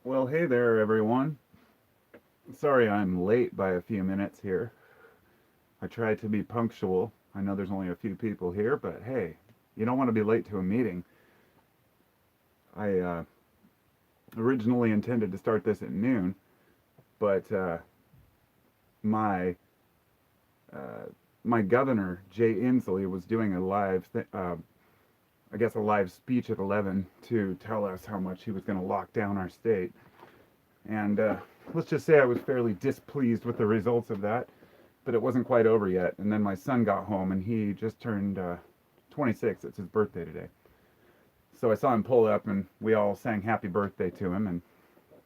Well, hey there, everyone. Sorry I'm late by a few minutes here. I tried to be punctual. I know there's only a few people here, but hey, you don't want to be late to a meeting. I originally intended to start this at noon, but my uh, my governor, Jay Inslee, was doing I guess a live speech at 11 to tell us how much he was going to lock down our state. And let's just say I was fairly displeased with the results of that. But it wasn't quite over yet. And then my son got home, and he just turned 26. It's his birthday today. So I saw him pull up, and we all sang happy birthday to him, and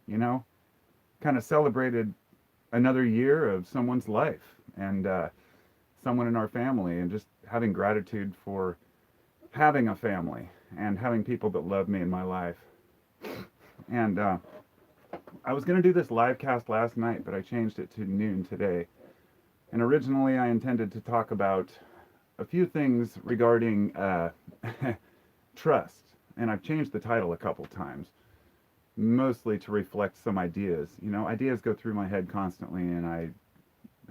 you know, kind of celebrated another year of someone's life and someone in our family, and just having gratitude for having a family and having people that love me in my life. And I was going to do this live cast last night, but I changed it to noon today. And originally, I intended to talk about a few things regarding trust. And I've changed the title a couple times, mostly to reflect some ideas. You know, ideas go through my head constantly, and I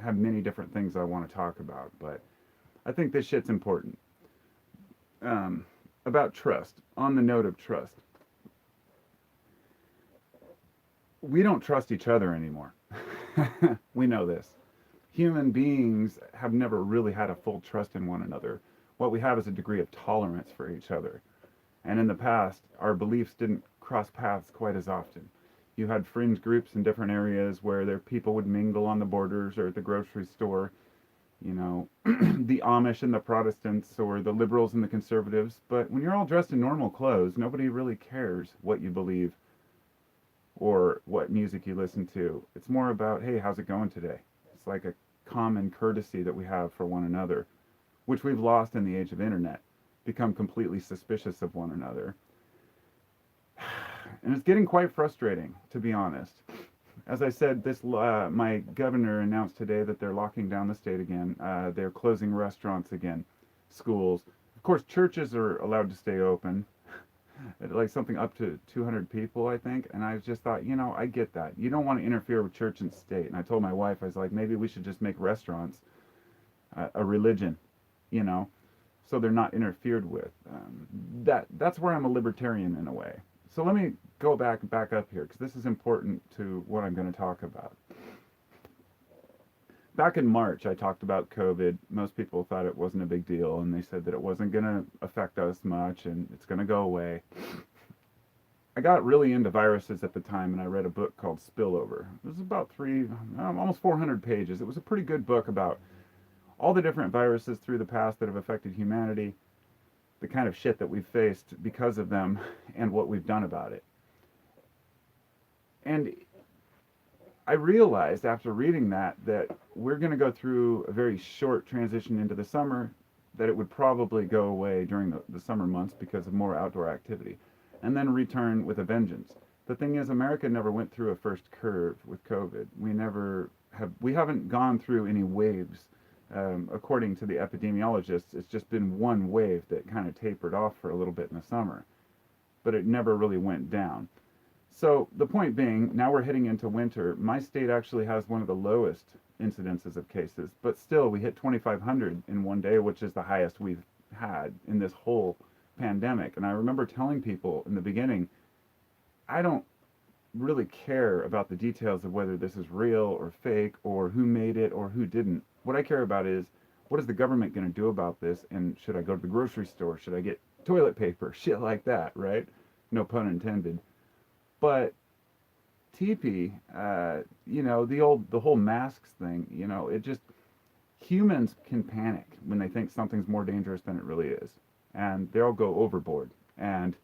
have many different things I want to talk about. But I think this shit's important. About trust, on the note of trust, we don't trust each other anymore. We know this. Human beings have never really had a full trust in one another. What we have is a degree of tolerance for each other. And in the past, our beliefs didn't cross paths quite as often. You had fringe groups in different areas where their people would mingle on the borders or at the grocery store. You know, the Amish and the Protestants, or the liberals and the conservatives. But when you're all dressed in normal clothes, nobody really cares what you believe or what music you listen to. It's more about, hey, how's it going today? It's like a common courtesy that we have for one another, which we've lost in the age of internet, become completely suspicious of one another. And it's getting quite frustrating, to be honest. As I said, my governor announced today that they're locking down the state again. They're closing restaurants again, schools. Of course, churches are allowed to stay open, like something up to 200 people, I think. And I just thought, I get that. You don't want to interfere with church and state. And I told my wife, I was like, maybe we should just make restaurants a religion, you know, so they're not interfered with. That's where I'm a libertarian in a way. So let me go back up here, because this is important to what I'm going to talk about. Back in March, I talked about COVID. Most people thought it wasn't a big deal, and they said that it wasn't going to affect us much, and it's going to go away. I got really into viruses at the time, and I read a book called Spillover. It was about almost 400 pages. It was a pretty good book about all the different viruses through the past that have affected humanity, the kind of shit that we've faced because of them, and what we've done about it. And I realized after reading that we're going to go through a very short transition into the summer, that it would probably go away during the summer months because of more outdoor activity, and then return with a vengeance. The thing is, America never went through a first curve with COVID. We haven't gone through any waves. According to the epidemiologists, it's just been one wave that kind of tapered off for a little bit in the summer, but it never really went down. So the point being, now we're heading into winter. My state actually has one of the lowest incidences of cases, but still we hit 2,500 in one day, which is the highest we've had in this whole pandemic. And I remember telling people in the beginning, I don't really care about the details of whether this is real or fake or who made it or who didn't. What I care about is, what is the government going to do about this? And should I go to the grocery store? Should I get toilet paper? Shit like that, right? No pun intended. But TP, the whole masks thing, it just, humans can panic when they think something's more dangerous than it really is. And they'll go overboard. And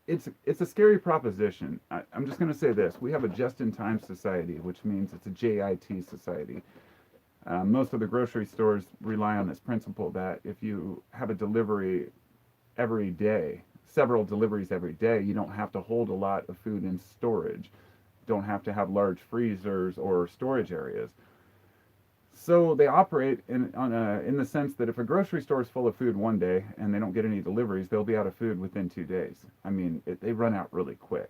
it's a scary proposition. I'm just going to say this. We have a just-in-time society, which means it's a JIT society. Most of the grocery stores rely on this principle that if you have a delivery every day, several deliveries every day, you don't have to hold a lot of food in storage. Don't have to have large freezers or storage areas. So they operate in the sense that if a grocery store is full of food one day and they don't get any deliveries, they'll be out of food within 2 days. I mean, they run out really quick.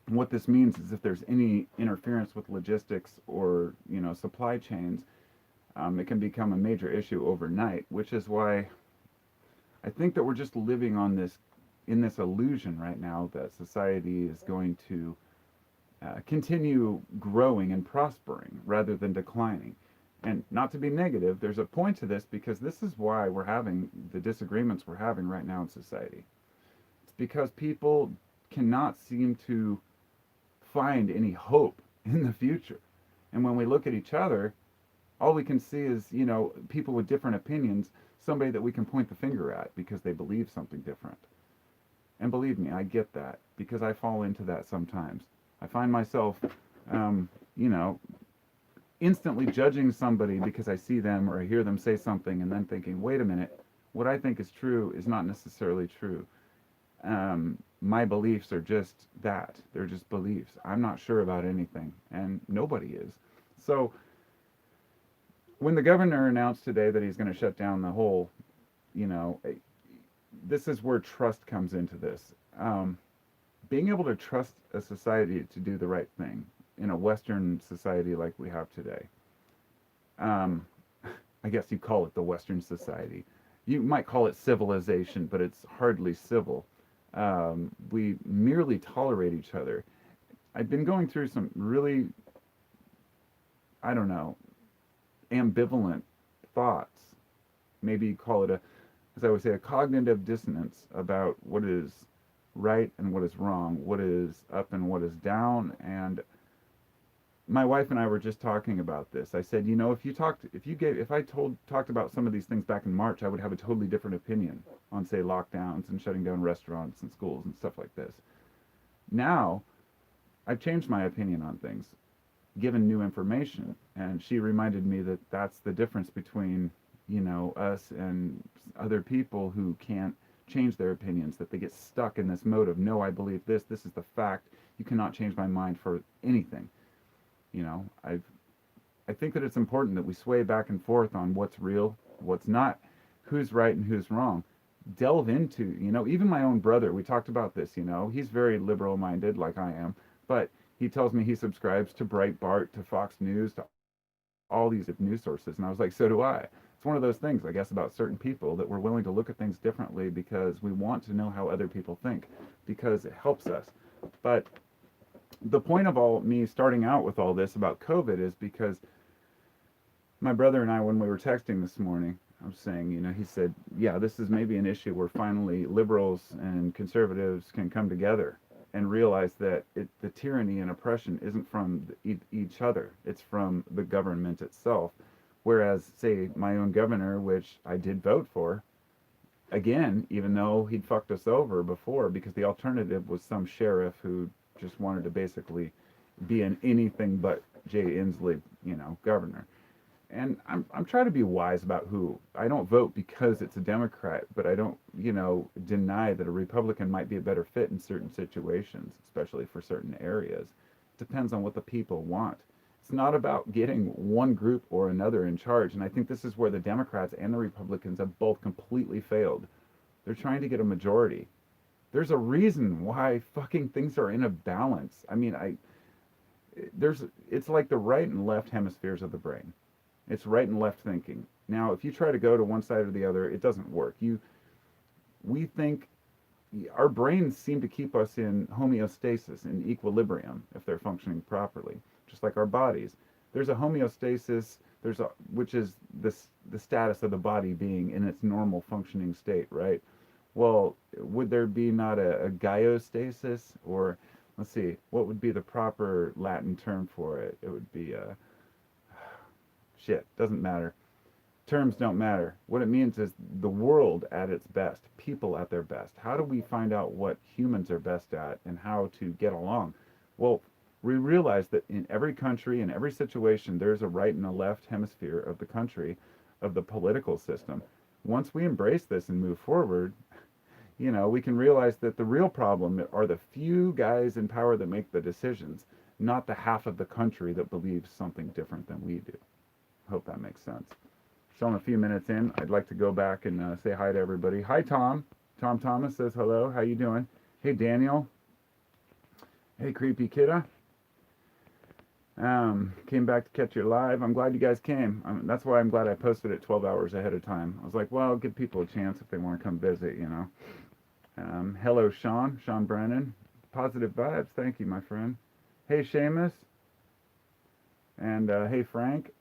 And what this means is if there's any interference with logistics or, supply chains, it can become a major issue overnight, which is why I think that we're just living in this illusion right now that society is going to continue growing and prospering rather than declining. And not to be negative, there's a point to this because this is why we're having the disagreements we're having right now in society. It's because people cannot seem to find any hope in the future. And when we look at each other, all we can see is, people with different opinions, somebody that we can point the finger at because they believe something different. And believe me, I get that because I fall into that sometimes. I find myself, you know, instantly judging somebody because I see them or I hear them say something and then thinking, wait a minute, what I think is true is not necessarily true. My beliefs are just that. They're just beliefs. I'm not sure about anything, and nobody is. So when the governor announced today that he's going to shut down the whole, you know, this is where trust comes into this. Being able to trust a society to do the right thing in a Western society like we have today. I guess you call it the Western society. You might call it civilization, but it's hardly civil. We merely tolerate each other. I've been going through some really, I don't know, ambivalent thoughts. Maybe you call it as I would say, a cognitive dissonance about what is right and what is wrong, what is up and what is down. And my wife and I were just talking about this. I said, if I talked about some of these things back in March, I would have a totally different opinion on, say, lockdowns and shutting down restaurants and schools and stuff like this. Now, I've changed my opinion on things, given new information. And she reminded me that that's the difference between, us and other people who can't change their opinions, that they get stuck in this mode of, no, I believe this is the fact, you cannot change my mind for anything. I think that it's important that we sway back and forth on what's real, what's not, who's right and who's wrong. Delve into, even my own brother, we talked about this, he's very liberal minded like I am, but he tells me he subscribes to Breitbart, to Fox News, to all these news sources. And I was like, so do I. It's one of those things, I guess, about certain people that we're willing to look at things differently because we want to know how other people think, because it helps us. But the point of me starting out with all this about COVID is because my brother and I, when we were texting this morning, I was saying, he said, yeah, this is maybe an issue where finally liberals and conservatives can come together and realize that the tyranny and oppression isn't from each other. It's from the government itself. Whereas, say, my own governor, which I did vote for, again, even though he'd fucked us over before, because the alternative was some sheriff who just wanted to basically be an anything but Jay Inslee, governor. And I'm trying to be wise about who. I don't vote because it's a Democrat, but I don't, deny that a Republican might be a better fit in certain situations, especially for certain areas. It depends on what the people want. It's not about getting one group or another in charge. And I think this is where the Democrats and the Republicans have both completely failed. They're trying to get a majority. There's a reason why fucking things are in a balance. I mean, it's like the right and left hemispheres of the brain. It's right and left thinking. Now, if you try to go to one side or the other, it doesn't work. We think our brains seem to keep us in homeostasis, in equilibrium, if they're functioning properly, just like our bodies. There's a homeostasis, which is the status of the body being in its normal functioning state, right? Well, would there be not a gyostasis, or let's see, what would be the proper Latin term for it? It would be shit, doesn't matter. Terms don't matter. What it means is the world at its best, people at their best. How do we find out what humans are best at and how to get along? Well, we realize that in every country, in every situation, there's a right and a left hemisphere of the country, of the political system. Once we embrace this and move forward, we can realize that the real problem are the few guys in power that make the decisions, not the half of the country that believes something different than we do. Hope that makes sense. So I'm a few minutes in. I'd like to go back and say hi to everybody. Hi, Tom. Tom Thomas says hello. How you doing? Hey, Daniel. Hey, creepy kidda. Came back to catch you live. I'm glad you guys came. That's why I'm glad I posted it 12 hours ahead of time. I was like, well, give people a chance if they want to come visit, you know. Hello, Sean Brennan. Positive vibes. Thank you, my friend. Hey, Seamus. And hey, Frank.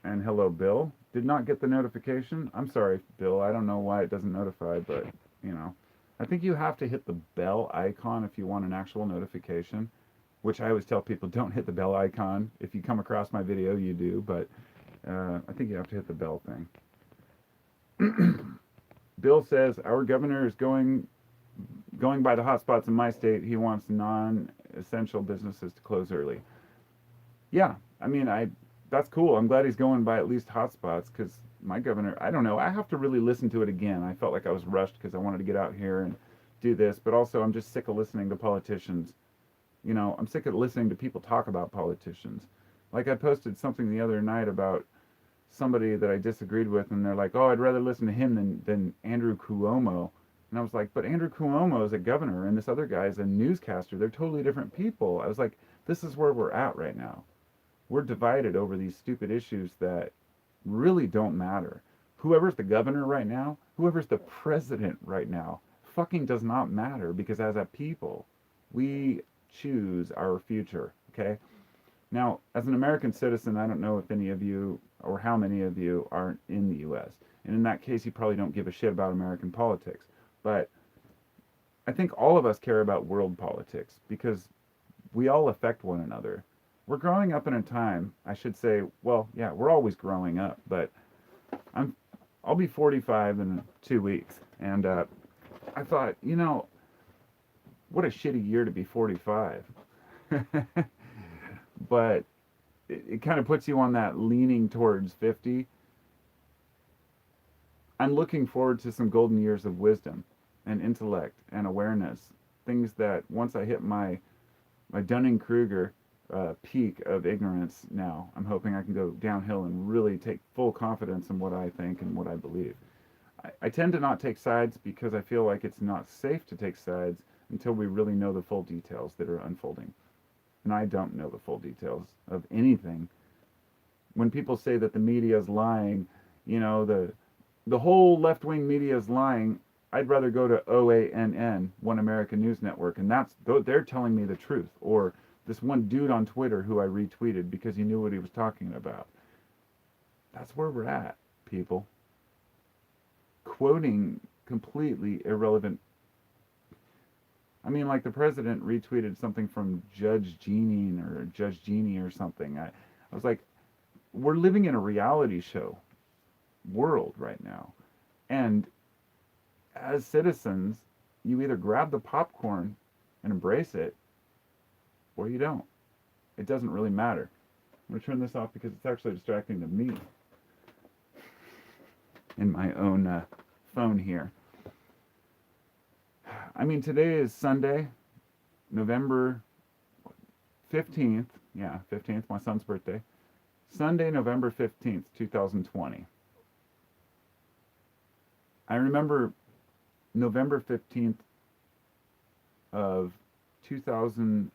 And hello, Bill. Did not get the notification. I'm sorry, Bill. I don't know why it doesn't notify, but, you know. I think you have to hit the bell icon if you want an actual notification, which I always tell people don't hit the bell icon. If you come across my video, you do, but I think you have to hit the bell thing. Bill says our governor is going by the hotspots in my state. He wants non-essential businesses to close early. Yeah, I mean, that's cool. I'm glad he's going by at least hotspots because my governor, I don't know. I have to really listen to it again. I felt like I was rushed because I wanted to get out here and do this, but also I'm just sick of listening to politicians. You know, I'm sick of listening to people talk about politicians. Like I posted something the other night about somebody that I disagreed with, and they're like, "Oh, I'd rather listen to him than Andrew Cuomo." And I was like, "But Andrew Cuomo is a governor, and this other guy is a newscaster. They're totally different people." I was like, "This is where we're at right now. We're divided over these stupid issues that really don't matter. Whoever's the governor right now, whoever's the president right now, fucking does not matter because as a people, we choose our future, okay? Now, as an American citizen, I don't know if any of you or how many of you aren't in the US. And in that case, you probably don't give a shit about American politics. But I think all of us care about world politics because we all affect one another. We're growing up in a time, I should say, well, yeah, we're always growing up, but I'm I'll be 45 in 2 weeks. And I thought, you know, what a shitty year to be 45. But it kind of puts you on that leaning towards 50. I'm looking forward to some golden years of wisdom and intellect and awareness. Things that once I hit my Dunning-Kruger peak of ignorance now, I'm hoping I can go downhill and really take full confidence in what I think and what I believe. I tend to not take sides because I feel like it's not safe to take sides until we really know the full details that are unfolding. And I don't know the full details of anything. When people say that the media is lying, you know, the whole left-wing media is lying, I'd rather go to OANN, One American News Network, and they're telling me the truth. Or this one dude on Twitter who I retweeted because he knew what he was talking about. That's where we're at, people. Quoting completely irrelevant. I mean, like the president retweeted something from Judge Genie or something. I was like, we're living in a reality show world right now. And as citizens, you either grab the popcorn and embrace it, or you don't. It doesn't really matter. I'm going to turn this off because it's actually distracting to me in my own phone here. I mean, today is Sunday, November 15th. Yeah, 15th, my son's birthday. Sunday, November 15th, 2020. I remember November 15th of 2000,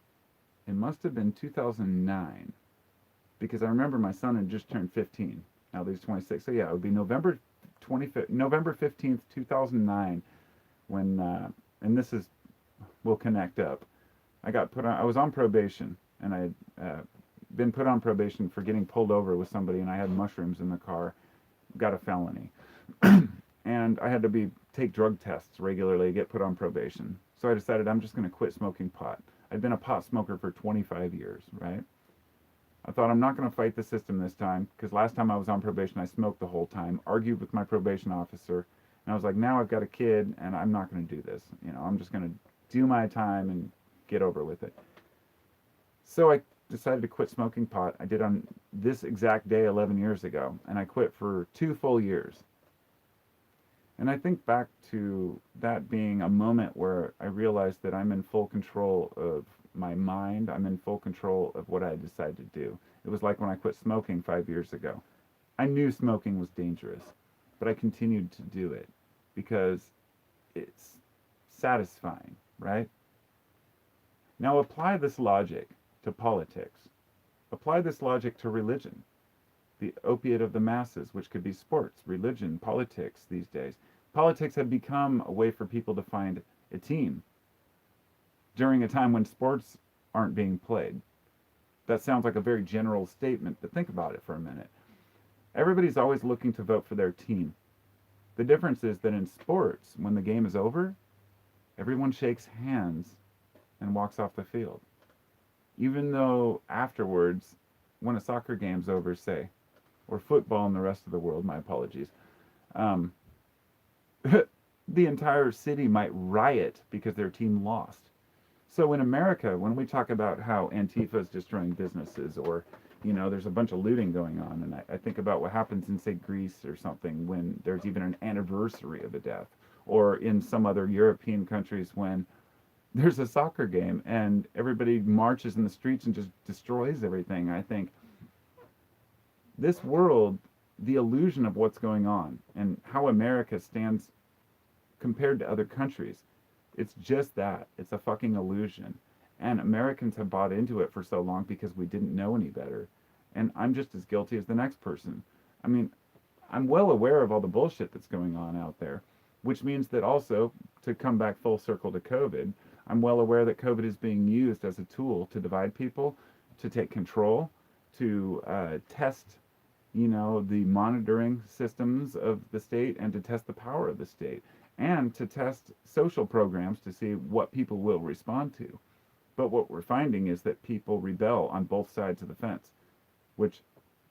it must have been 2009, because I remember my son had just turned 15. Now he's 26. So yeah, it would be November 15th, 2009, when, and this is, we'll connect up. I was on probation, and I had been put on probation for getting pulled over with somebody, and I had mushrooms in the car, got a felony. And I had to take drug tests regularly, get put on probation. So I decided I'm just going to quit smoking pot. I'd been a pot smoker for 25 years, right? I thought I'm not going to fight the system this time, because last time I was on probation, I smoked the whole time, argued with my probation officer, and I was like, now I've got a kid, and I'm not going to do this. You know, I'm just going to do my time and get over with it. So I decided to quit smoking pot. I did on this exact day 11 years ago, and I quit for 2 full years. And I think back to that being a moment where I realized that I'm in full control of my mind. I'm in full control of what I decide to do. It was like when I quit smoking 5 years ago. I knew smoking was dangerous, but I continued to do it because it's satisfying, right? Now apply this logic to politics. Apply this logic to religion, the opiate of the masses, which could be sports, religion, politics these days. Politics have become a way for people to find a team during a time when sports aren't being played. That sounds like a very general statement, but think about it for a minute. Everybody's always looking to vote for their team. The difference is that in sports, when the game is over, everyone shakes hands and walks off the field. Even though afterwards, when a soccer game's over, say, or football in the rest of the world, my apologies, um, the entire city might riot because their team lost. So in America, when we talk about how Antifa is destroying businesses, or there's a bunch of looting going on, and I think about what happens in, say, Greece or something when there's even an anniversary of a death, or in some other European countries when there's a soccer game and everybody marches in the streets and just destroys everything. I think this world, the illusion of what's going on and how America stands compared to other countries, it's just that. It's a fucking illusion. And Americans have bought into it for so long because we didn't know any better. And I'm just as guilty as the next person. I mean, I'm well aware of all the bullshit that's going on out there, which means that also, to come back full circle to COVID, I'm well aware that COVID is being used as a tool to divide people, to take control, to test, the monitoring systems of the state, and to test the power of the state, and to test social programs to see what people will respond to. But what we're finding is that people rebel on both sides of the fence, which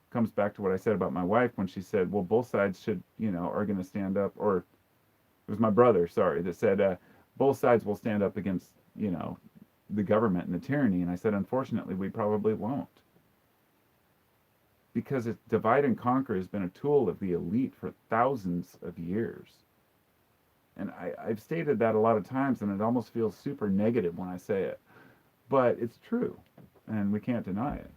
comes back to what I said about my wife when she said, well, both sides should, are going to stand up, or it was my brother, sorry, that said, both sides will stand up against, the government and the tyranny. And I said, unfortunately, we probably won't. Because divide and conquer has been a tool of the elite for thousands of years. And I've stated that a lot of times, and it almost feels super negative when I say it. But it's true, and we can't deny it.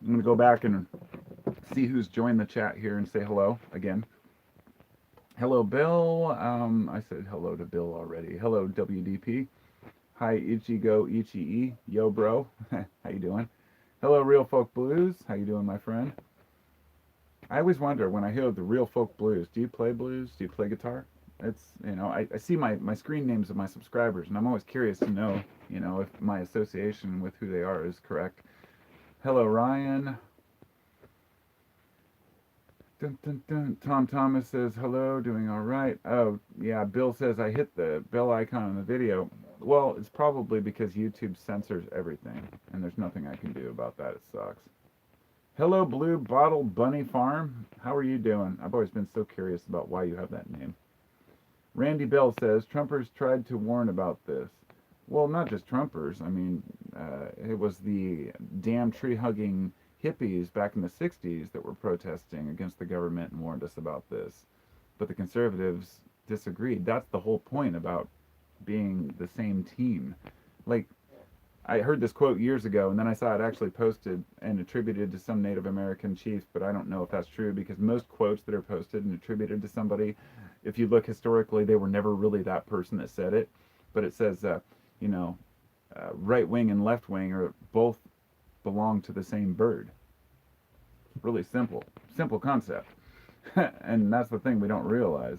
I'm going to go back and see who's joined the chat here and say hello again. Hello, Bill. I said hello to Bill already. Hello, WDP. Hi, Ichigo Ichii. Yo, bro. How you doing? Hello, Real Folk Blues. How you doing, my friend? I always wonder when I hear the Real Folk Blues, do you play blues? Do you play guitar? It's, I see my screen names of my subscribers, and I'm always curious to know, if my association with who they are is correct. Hello, Ryan. Dun, dun, dun. Tom Thomas says, hello, doing all right. Oh, yeah, Bill says I hit the bell icon in the video. Well, it's probably because YouTube censors everything, and there's nothing I can do about that. It sucks. Hello, Blue Bottle Bunny Farm. How are you doing? I've always been so curious about why you have that name. Randy Bell says, Trumpers tried to warn about this. Well, not just Trumpers. I mean, it was the damn tree-hugging hippies back in the 60s that were protesting against the government and warned us about this. But the conservatives disagreed. That's the whole point about being the same team. Like, I heard this quote years ago, and then I saw it actually posted and attributed to some Native American chief, but I don't know if that's true, because most quotes that are posted and attributed to somebody, if you look historically, they were never really that person that said it. But it says, right wing and left wing are both belong to the same bird. Really simple concept. And that's the thing we don't realize.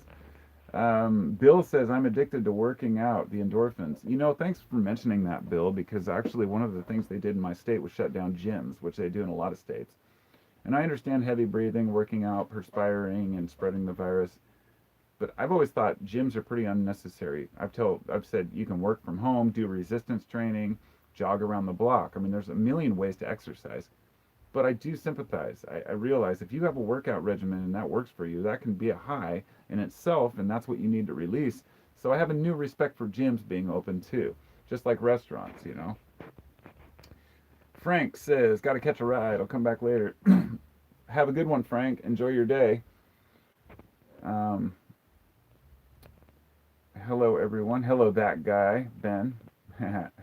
Bill says, I'm addicted to working out, the endorphins. Thanks for mentioning that, Bill, because actually one of the things they did in my state was shut down gyms, which they do in a lot of states. And I understand heavy breathing, working out, perspiring, and spreading the virus. But I've always thought gyms are pretty unnecessary. I've said you can work from home, do resistance training, jog around the block. I mean, there's a million ways to exercise. But I do sympathize. I realize if you have a workout regimen and that works for you, that can be a high in itself, and that's what you need to release. So I have a new respect for gyms being open too, just like restaurants, Frank says, got to catch a ride. I'll come back later. Have a good one, Frank. Enjoy your day. Hello, everyone. Hello, that guy, Ben.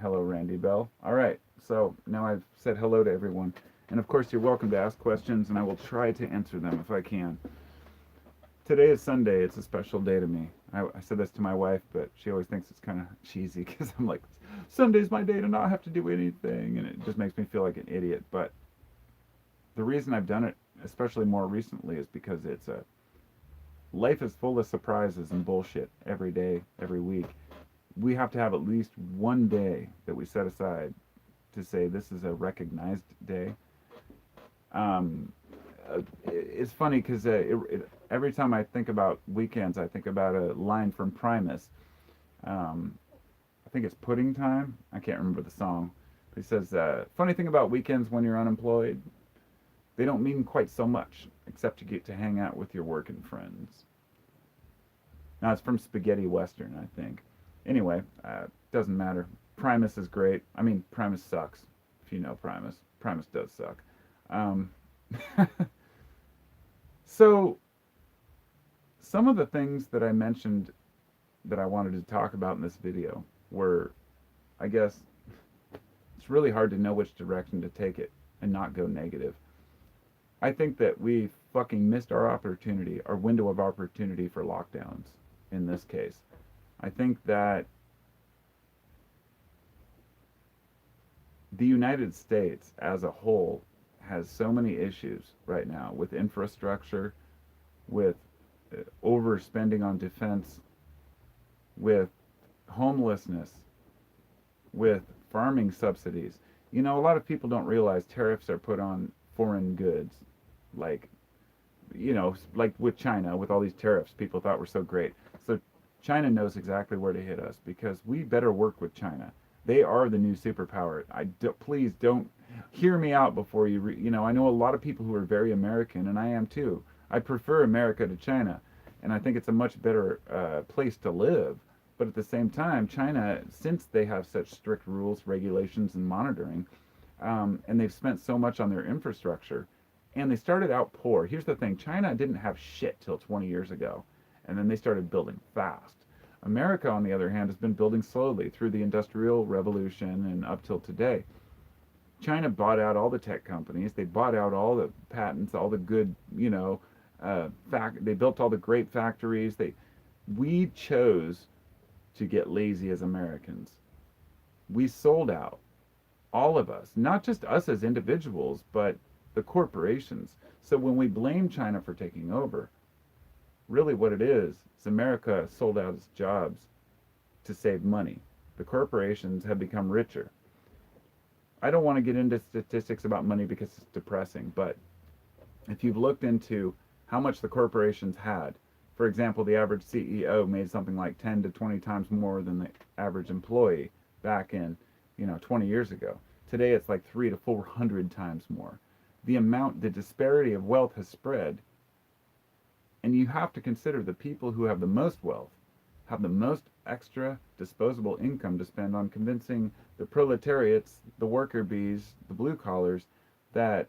Hello, Randy Bell. All right, so now I've said hello to everyone. And of course, you're welcome to ask questions, and I will try to answer them if I can. Today is Sunday. It's a special day to me. I said this to my wife, but she always thinks it's kind of cheesy because I'm like, Sunday's my day to not have to do anything, and it just makes me feel like an idiot. But the reason I've done it, especially more recently, is because it's a life is full of surprises and bullshit every day, every week. We have to have at least one day that we set aside to say this is a recognized day. Um, it's funny because every time I think about weekends, I think about a line from Primus. Um, I think it's Pudding Time. I can't remember the song. But he says, funny thing about weekends when you're unemployed, they don't mean quite so much, except you get to hang out with your working friends. Now, it's from Spaghetti Western, I think. Anyway, doesn't matter. Primus is great. I mean, Primus sucks, if you know Primus. Primus does suck. Um, so, some of the things that I mentioned that I wanted to talk about in this video were, I guess, it's really hard to know which direction to take it and not go negative. I think that we fucking missed our opportunity, our window of opportunity for lockdowns in this case. I think that the United States as a whole has so many issues right now with infrastructure, with overspending on defense, with homelessness, with farming subsidies. You know, a lot of people don't realize tariffs are put on foreign goods. Like, like with China, with all these tariffs people thought were so great. So China knows exactly where to hit us because we better work with China. They are the new superpower. Please don't hear me out before I know a lot of people who are very American, and I am too. I prefer America to China, and I think it's a much better place to live. But at the same time, China, since they have such strict rules, regulations, and monitoring, and they've spent so much on their infrastructure, and they started out poor. Here's the thing: China didn't have shit till 20 years ago, and then they started building fast. America, on the other hand, has been building slowly through the Industrial Revolution and up till today. China bought out all the tech companies. They bought out all the patents, all the good, they built all the great factories. We chose to get lazy as Americans. We sold out, all of us, not just us as individuals, but the corporations. So when we blame China for taking over, really what it is America sold out its jobs to save money. The corporations have become richer. I don't want to get into statistics about money because it's depressing, but if you've looked into how much the corporations had, for example, the average CEO made something like 10 to 20 times more than the average employee back in, 20 years ago. Today it's like 3 to 400 times more. The disparity of wealth has spread, and you have to consider the people who have the most wealth have the most extra disposable income to spend on convincing the proletariats, the worker bees, the blue collars, that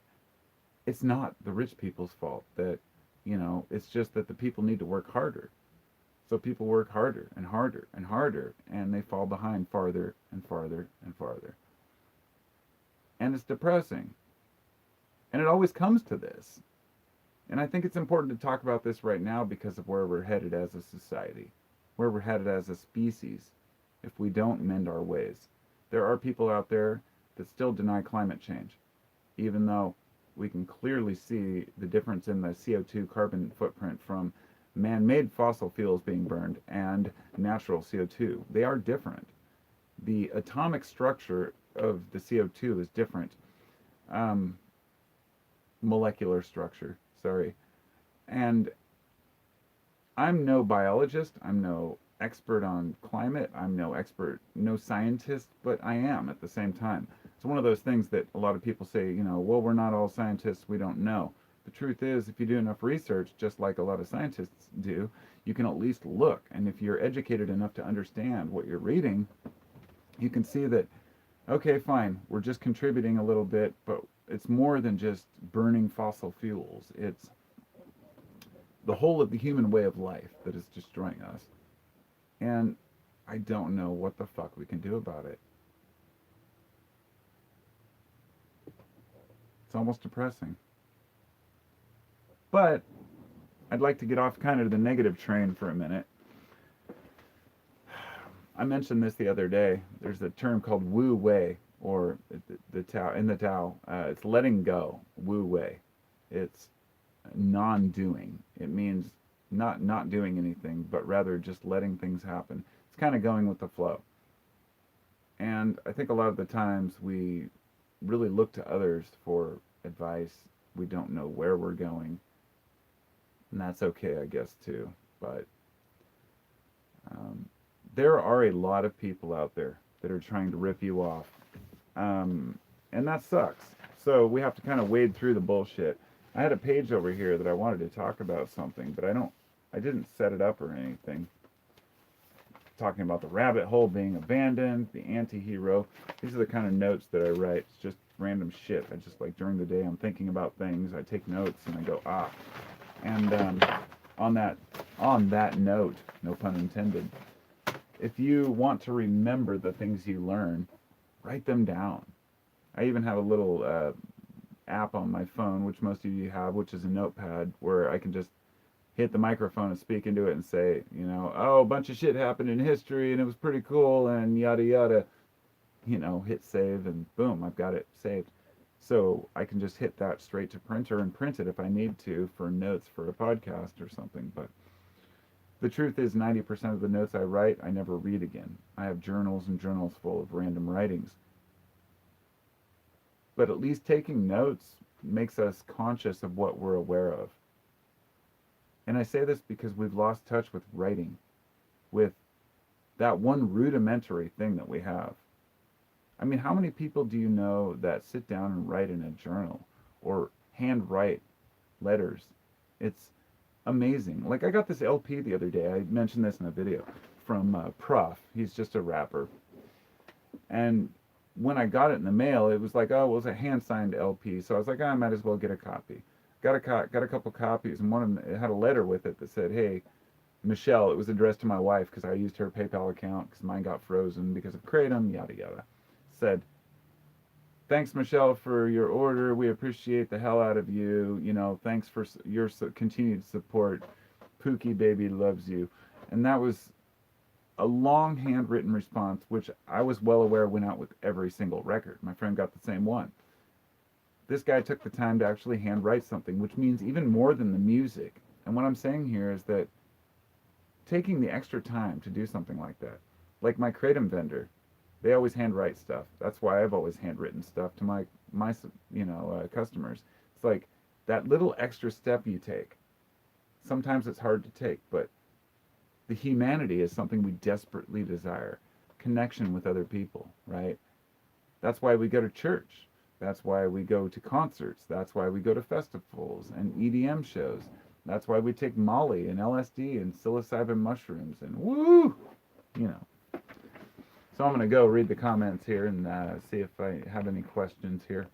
it's not the rich people's fault, that, it's just that the people need to work harder. So people work harder and harder and harder, and they fall behind farther and farther and farther. And it's depressing. And it always comes to this. And I think it's important to talk about this right now because of where we're headed as a society, where we're headed as a species, if we don't mend our ways. There are people out there that still deny climate change, even though we can clearly see the difference in the CO2 carbon footprint from man-made fossil fuels being burned and natural CO2. They are different. The atomic structure of the CO2 is different. Molecular structure, sorry. And I'm no biologist, I'm no expert on climate, I'm no scientist, but I am at the same time. It's one of those things that a lot of people say, well, we're not all scientists, we don't know. The truth is, if you do enough research, just like a lot of scientists do, you can at least look. And if you're educated enough to understand what you're reading, you can see that, okay, fine, we're just contributing a little bit, but it's more than just burning fossil fuels. It's the whole of the human way of life that is destroying us. And I don't know what the fuck we can do about it. It's almost depressing. But I'd like to get off kind of the negative train for a minute. I mentioned this the other day. There's a term called Wu Wei, or the Tao in the Tao. It's letting go. Wu Wei. It's non-doing. It means not doing anything, but rather just letting things happen. It's kind of going with the flow. And I think a lot of the times we really look to others for advice. We don't know where we're going, and that's okay, I guess, too. But um, there are a lot of people out there that are trying to rip you off, and that sucks. So we have to kind of wade through the bullshit. I had a page over here that I wanted to talk about something, but I didn't set it up or anything. Talking about the rabbit hole being abandoned, the anti-hero. These are the kind of notes that I write. It's just random shit. I just like during the day I'm thinking about things. I take notes and I go And on that note, no pun intended. If you want to remember the things you learn, write them down. I even have a little app on my phone, which most of you have, which is a notepad where I can just hit the microphone and speak into it and say, oh, a bunch of shit happened in history and it was pretty cool and yada yada, hit save and boom, I've got it saved. So I can just hit that straight to printer and print it if I need to for notes for a podcast or something. But the truth is 90% of the notes I write, I never read again. I have journals and journals full of random writings. But at least taking notes makes us conscious of what we're aware of. And I say this because we've lost touch with writing, with that one rudimentary thing that we have. I mean, how many people do you know that sit down and write in a journal or hand write letters? It's amazing. Like, I got this LP the other day. I mentioned this in a video from Prof. He's just a rapper. And when I got it in the mail, it was like, oh, well, it was a hand-signed LP. So I was like, I might as well get a copy. Got a couple copies, and one of them, it had a letter with it that said, hey, Michelle. It was addressed to my wife because I used her PayPal account because mine got frozen because of Kratom, yada yada. Said, thanks, Michelle, for your order. We appreciate the hell out of you. Thanks for your continued support. Pookie baby loves you. And that was a long handwritten response, which I was well aware went out with every single record. My friend got the same one. This guy took the time to actually handwrite something, which means even more than the music. And what I'm saying here is that taking the extra time to do something like that, like my Kratom vendor, they always handwrite stuff. That's why I've always handwritten stuff to my customers. It's like that little extra step you take. Sometimes it's hard to take, but the humanity is something we desperately desire. Connection with other people, right? That's why we go to church. That's why we go to concerts. That's why we go to festivals and EDM shows. That's why we take Molly and LSD and psilocybin mushrooms and woo, So I'm going to go read the comments here and see if I have any questions here.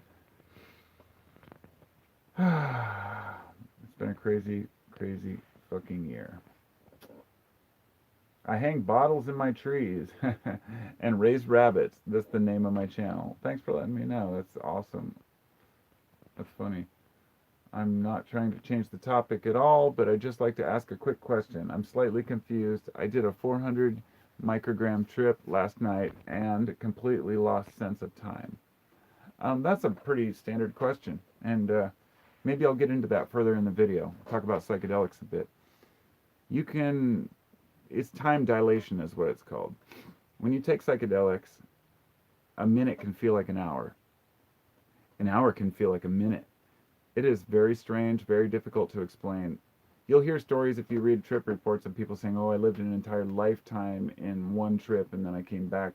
It's been a crazy, crazy fucking year. I hang bottles in my trees and raise rabbits. That's the name of my channel. Thanks for letting me know. That's awesome. That's funny. I'm not trying to change the topic at all, but I'd just like to ask a quick question. I'm slightly confused. I did a 400 microgram trip last night and completely lost sense of time. That's a pretty standard question, and maybe I'll get into that further in the video. I'll talk about psychedelics a bit. It's time dilation is what it's called. When you take psychedelics, a minute can feel like an hour. An hour can feel like a minute. It is very strange, very difficult to explain. You'll hear stories if you read trip reports of people saying, oh, I lived an entire lifetime in one trip and then I came back.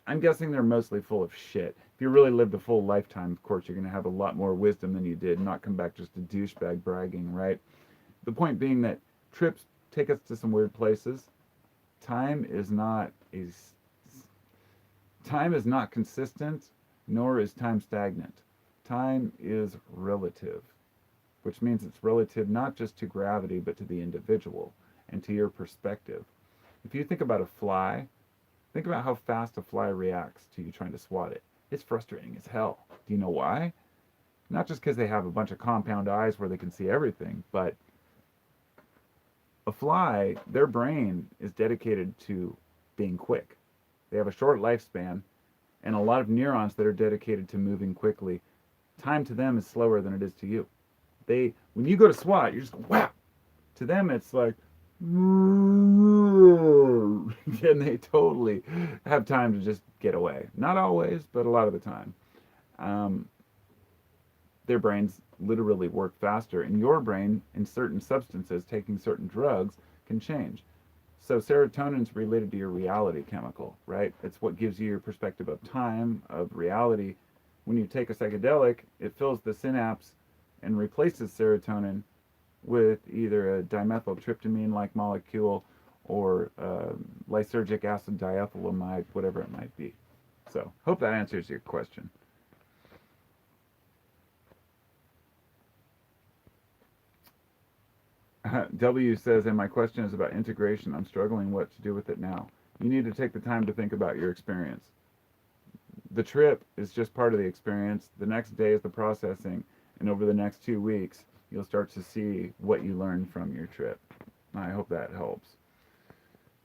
I'm guessing they're mostly full of shit. If you really lived a full lifetime, of course, you're going to have a lot more wisdom than you did, not come back just a douchebag bragging, right? The point being that trips take us to some weird places. Time is not consistent, nor is time stagnant. Time is relative, which means it's relative not just to gravity, but to the individual and to your perspective. If you think about a fly, think about how fast a fly reacts to you trying to swat it. It's frustrating as hell. Do you know why? Not just because they have a bunch of compound eyes where they can see everything, but A fly, their brain is dedicated to being quick. They have a short lifespan and a lot of neurons that are dedicated to moving quickly. Time to them is slower than it is to you. When you go to swat, you just go wow. To them, it's like, and they totally have time to just get away. Not always, but a lot of the time. Um, their brains literally work faster, and your brain, in certain substances, taking certain drugs, can change. So serotonin is related to your reality chemical, right? It's what gives you your perspective of time, of reality. When you take a psychedelic, it fills the synapse and replaces serotonin with either a dimethyltryptamine-like molecule or lysergic acid diethylamide, whatever it might be. So, hope that answers your question. W says, and my question is about integration. I'm struggling what to do with it now. You need to take the time to think about your experience. The trip is just part of the experience. The next day is the processing, and over the next 2 weeks, you'll start to see what you learned from your trip. I hope that helps.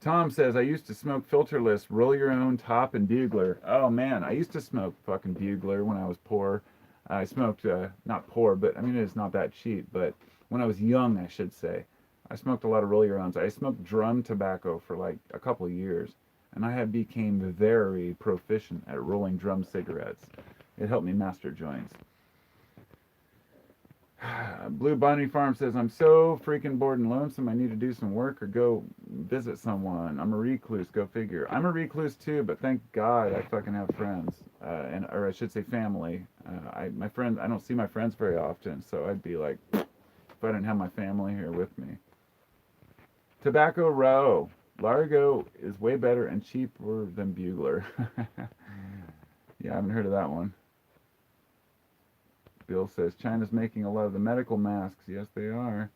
Tom says, I used to smoke filterless, roll your own top and bugler. Oh man, I used to smoke fucking bugler when I was poor. I smoked, not poor, but I mean, it's not that cheap, but when I was young, I should say, I smoked a lot of roll your owns. I smoked drum tobacco for like a couple of years, and I have became very proficient at rolling drum cigarettes. It helped me master joints. Blue Bunny Farm says, I'm so freaking bored and lonesome. I need to do some work or go visit someone. I'm a recluse. Go figure. I'm a recluse too, but thank God I fucking have friends, or I should say family. My friends, I don't see my friends very often, so I'd be like, if I didn't have my family here with me. Tobacco Row. Largo is way better and cheaper than Bugler. Yeah, I haven't heard of that one. Bill says, China's making a lot of the medical masks. Yes, they are.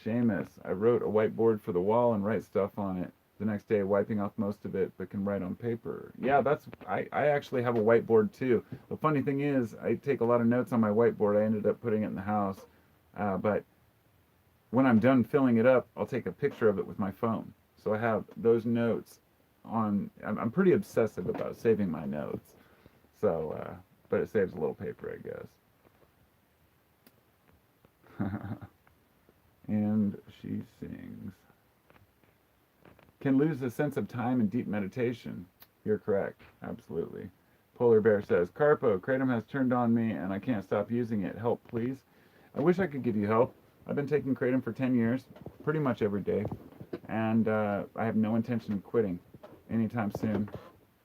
Seamus, I wrote a whiteboard for the wall and write stuff on it. The next day, wiping off most of it, but can write on paper. Yeah, I actually have a whiteboard too. The funny thing is, I take a lot of notes on my whiteboard. I ended up putting it in the house. But when I'm done filling it up, I'll take a picture of it with my phone. So I have those notes on. I'm pretty obsessive about saving my notes. So, but it saves a little paper, I guess. And she sings. Can lose the sense of time in deep meditation. You're correct. Absolutely. Polar Bear says, Carpo, Kratom has turned on me and I can't stop using it. Help, please. I wish I could give you help. I've been taking Kratom for 10 years, pretty much every day. And I have no intention of quitting anytime soon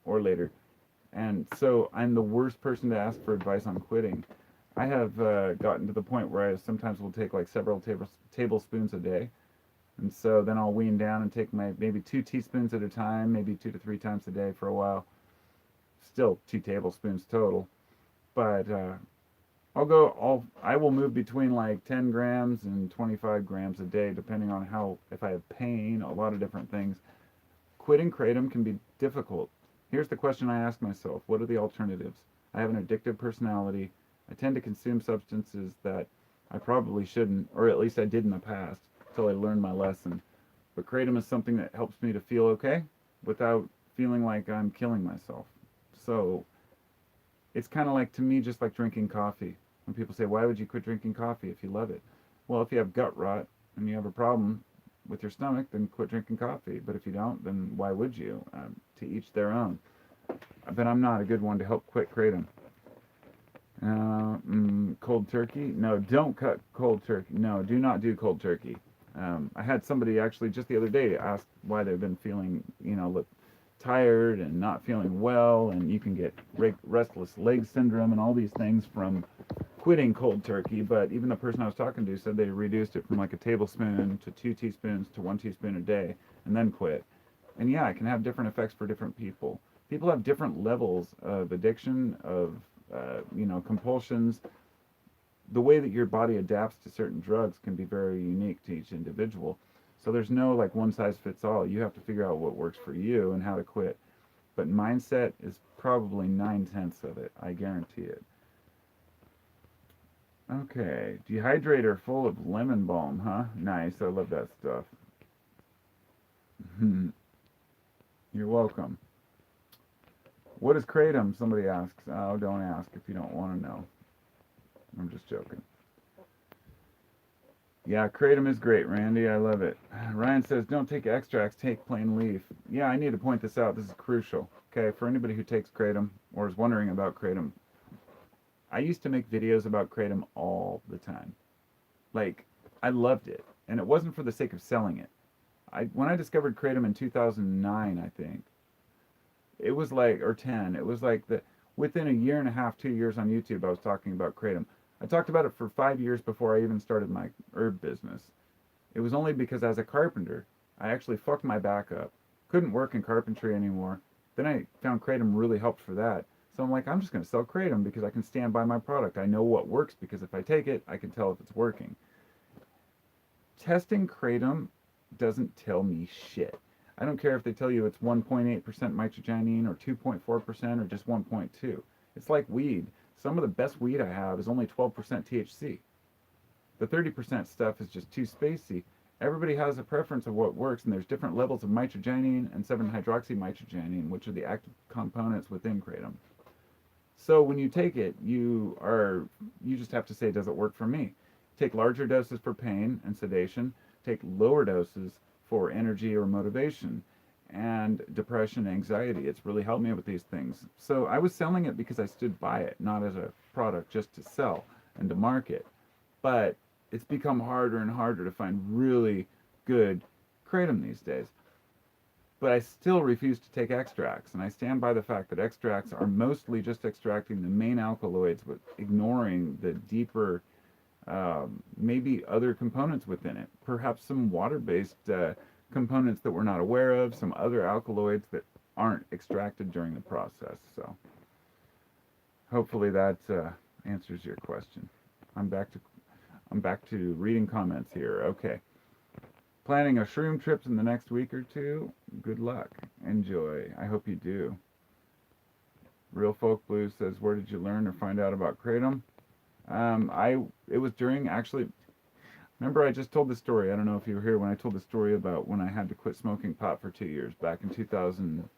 or later. And so I'm the worst person to ask for advice on quitting. I have gotten to the point where I sometimes will take like several tablespoons a day. And so then I'll wean down and take my maybe 2 teaspoons at a time, maybe 2 to 3 times a day for a while. Still 2 tablespoons total. But I will move between like 10 grams and 25 grams a day, depending on if I have pain, a lot of different things. Quitting Kratom can be difficult. Here's the question I ask myself. What are the alternatives? I have an addictive personality. I tend to consume substances that I probably shouldn't, or at least I did in the past, until I learned my lesson. But Kratom is something that helps me to feel okay without feeling like I'm killing myself. So it's kind of like, to me, just like drinking coffee. When people say, why would you quit drinking coffee if you love it? Well, if you have gut rot and you have a problem with your stomach, then quit drinking coffee. But if you don't, then why would you? To each their own. But I'm not a good one to help quit Kratom. Cold turkey? No, don't cut cold turkey. No, do not do cold turkey. I had somebody actually just the other day ask why they've been feeling, tired and not feeling well, and you can get restless leg syndrome and all these things from quitting cold turkey. But even the person I was talking to said they reduced it from like a tablespoon to 2 teaspoons to 1 teaspoon a day and then quit. And yeah, it can have different effects for different people. People have different levels of addiction, of compulsions. The way that your body adapts to certain drugs can be very unique to each individual. So there's no like one size fits all. You have to figure out what works for you and how to quit. But mindset is probably 9/10 of it. I guarantee it. Okay, dehydrator full of lemon balm, huh? Nice, I love that stuff. You're welcome. What is kratom? Somebody asks. Oh, don't ask if you don't want to know. I'm just joking. Yeah, kratom is great, Randy. I love it. Ryan says, don't take extracts, take plain leaf. Yeah, I need to point this out. This is crucial. Okay, for anybody who takes kratom or is wondering about kratom, I used to make videos about kratom all the time. Like, I loved it. And it wasn't for the sake of selling it. When I discovered kratom in 2009, I think, it was like, or 10, it was like within a year and a half, 2 years on YouTube, I was talking about kratom. I talked about it for 5 years before I even started my herb business. It was only because as a carpenter, I actually fucked my back up. Couldn't work in carpentry anymore. Then I found kratom really helped for that. So I'm like, I'm just going to sell kratom because I can stand by my product. I know what works because if I take it, I can tell if it's working. Testing kratom doesn't tell me shit. I don't care if they tell you it's 1.8% mitragynine or 2.4% or just 1.2. It's like weed. Some of the best weed I have is only 12% THC. The 30% stuff is just too spacey. Everybody has a preference of what works, and there's different levels of mitragynine and 7-hydroxymitragynine, which are the active components within kratom. So when you take it, you just have to say, does it work for me? Take larger doses for pain and sedation. Take lower doses for energy or motivation and depression, anxiety. It's really helped me with these things. So I was selling it because I stood by it, not as a product just to sell and to market. But it's become harder and harder to find really good kratom these days. But I still refuse to take extracts, and I stand by the fact that extracts are mostly just extracting the main alkaloids, but ignoring the deeper, maybe other components within it. Perhaps some water-based components that we're not aware of, some other alkaloids that aren't extracted during the process. So hopefully that answers your question. I'm back to reading comments here. Okay. Planning a shroom trip in the next week or two. Good luck. Enjoy. I hope you do. Real Folk Blues says, where did you learn or find out about kratom? It was during, actually, remember I just told the story. I don't know if you were here when I told the story about when I had to quit smoking pot for 2 years back in 2000,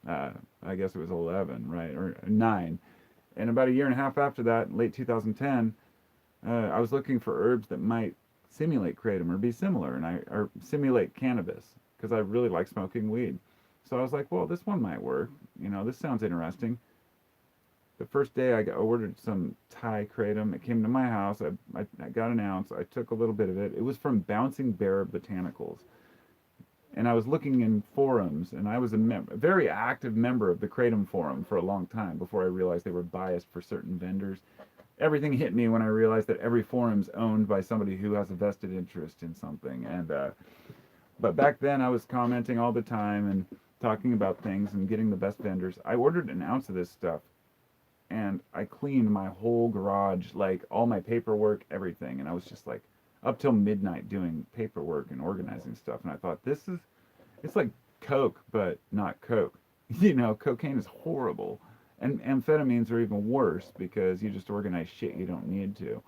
I guess it was 11, right? Or 9. And about a year and a half after that, late 2010, I was looking for herbs that might simulate kratom or be similar, or simulate cannabis, because I really like smoking weed. So I was like, well, this one might work. This sounds interesting. The first day I ordered some Thai kratom. It came to my house. I got an ounce. I took a little bit of it. It was from Bouncing Bear Botanicals. And I was looking in forums, and I was a very active member of the Kratom forum for a long time before I realized they were biased for certain vendors. Everything hit me when I realized that every forum's owned by somebody who has a vested interest in something. But back then I was commenting all the time and talking about things and getting the best vendors. I ordered an ounce of this stuff, and I cleaned my whole garage, like all my paperwork, everything. And I was just like up till midnight doing paperwork and organizing stuff. And I thought, it's like Coke, but not Coke. Cocaine is horrible. And amphetamines are even worse because you just organize shit you don't need to.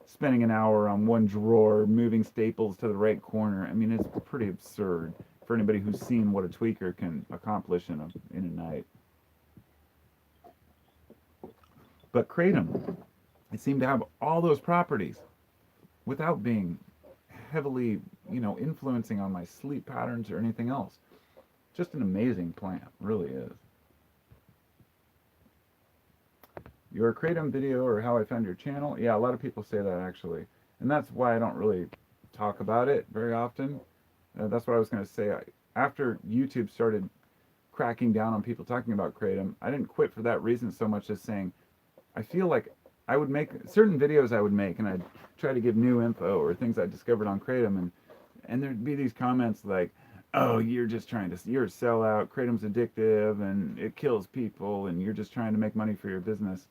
Spending an hour on one drawer, moving staples to the right corner. I mean, it's pretty absurd for anybody who's seen what a tweaker can accomplish in a night. But kratom, it seemed to have all those properties without being heavily, influencing on my sleep patterns or anything else. Just an amazing plant, really is. Your kratom video or how I found your channel? Yeah, a lot of people say that actually. And that's why I don't really talk about it very often. That's what I was going to say. After YouTube started cracking down on people talking about kratom, I didn't quit for that reason so much as saying, I feel like I would make certain videos and I'd try to give new info or things I discovered on kratom, and there'd be these comments like, oh, you're a sellout, kratom's addictive and it kills people and you're just trying to make money for your business.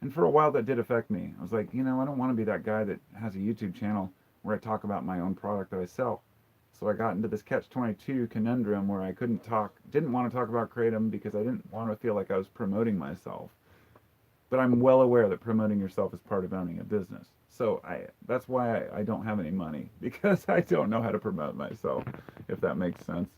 And for a while that did affect me. I was like, I don't want to be that guy that has a YouTube channel where I talk about my own product that I sell. So I got into this catch-22 conundrum where I didn't want to talk about kratom because I didn't want to feel like I was promoting myself. but I'm well aware that promoting yourself is part of owning a business. So that's why I don't have any money, because I don't know how to promote myself, if that makes sense.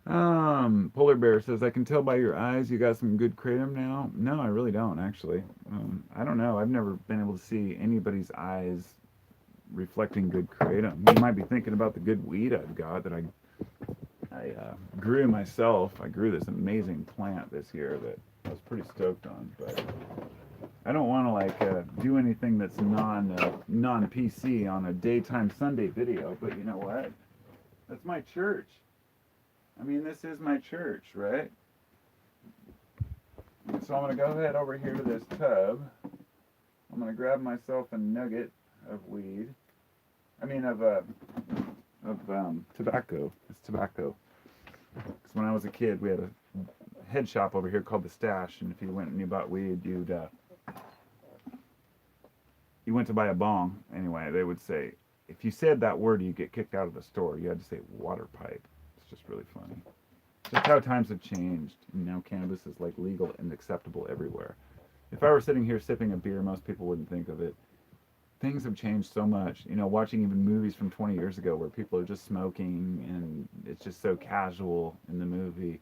Polar Bear says, I can tell by your eyes you got some good kratom now. No, I really don't, actually. I don't know. I've never been able to see anybody's eyes reflecting good kratom. You might be thinking about the good weed I've got that I grew myself. I grew this amazing plant this year that I was pretty stoked on, but I don't want to do anything that's non PC on a daytime Sunday video. But you know what? That's my church. I mean, this is my church, right? So I'm gonna go ahead over here to this tub. I'm gonna grab myself a nugget of weed. I mean of tobacco. It's tobacco. Because when I was a kid, we had a head shop over here called the Stash, and if you went and you bought weed, you went to buy a bong. Anyway, they would say, if you said that word, you get kicked out of the store. You had to say water pipe. It's just really funny. Just how times have changed. Now cannabis is like legal and acceptable everywhere. If I were sitting here sipping a beer, most people wouldn't think of it. Things have changed so much. You know, watching even movies from 20 years ago where people are just smoking and it's just so casual in the movie.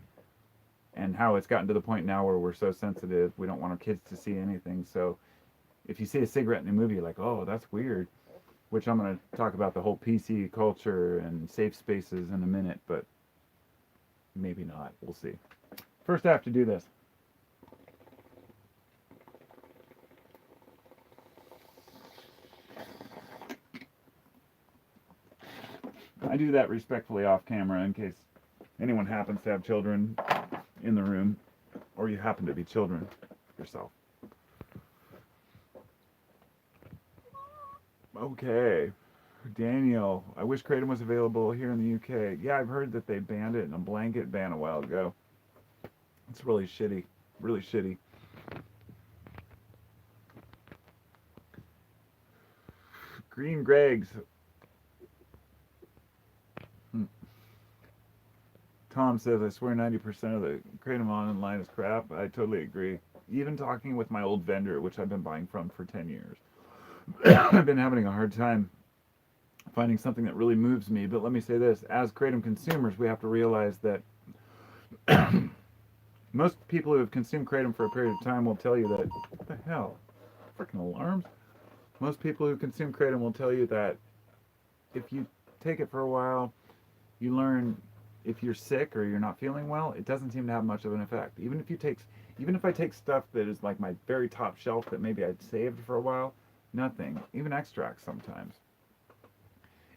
And how it's gotten to the point now where we're so sensitive, we don't want our kids to see anything. So if you see a cigarette in a movie, you're like, oh, that's weird. Which I'm going to talk about the whole PC culture and safe spaces in a minute, but maybe not. We'll see. First, I have to do this. I do that respectfully off camera in case anyone happens to have children in the room, or you happen to be children yourself. Okay. Daniel, I wish Kratom was available here in the UK. Yeah, I've heard that they banned it in a blanket ban a while ago. It's really shitty. Really shitty. Green Gregs. Tom says, I swear 90% of the Kratom online is crap. I totally agree. Even talking with my old vendor, which I've been buying from for 10 years, I've been having a hard time finding something that really moves me. But let me say this, as Kratom consumers, we have to realize that most people who have consumed Kratom for a period of time will tell you that, what the hell? Freaking alarms? Most people who consume Kratom will tell you that if you take it for a while, you learn if you're sick or you're not feeling well, it doesn't seem to have much of an effect. Even if I take stuff that is like my very top shelf that maybe I'd saved for a while, nothing. Even extracts sometimes.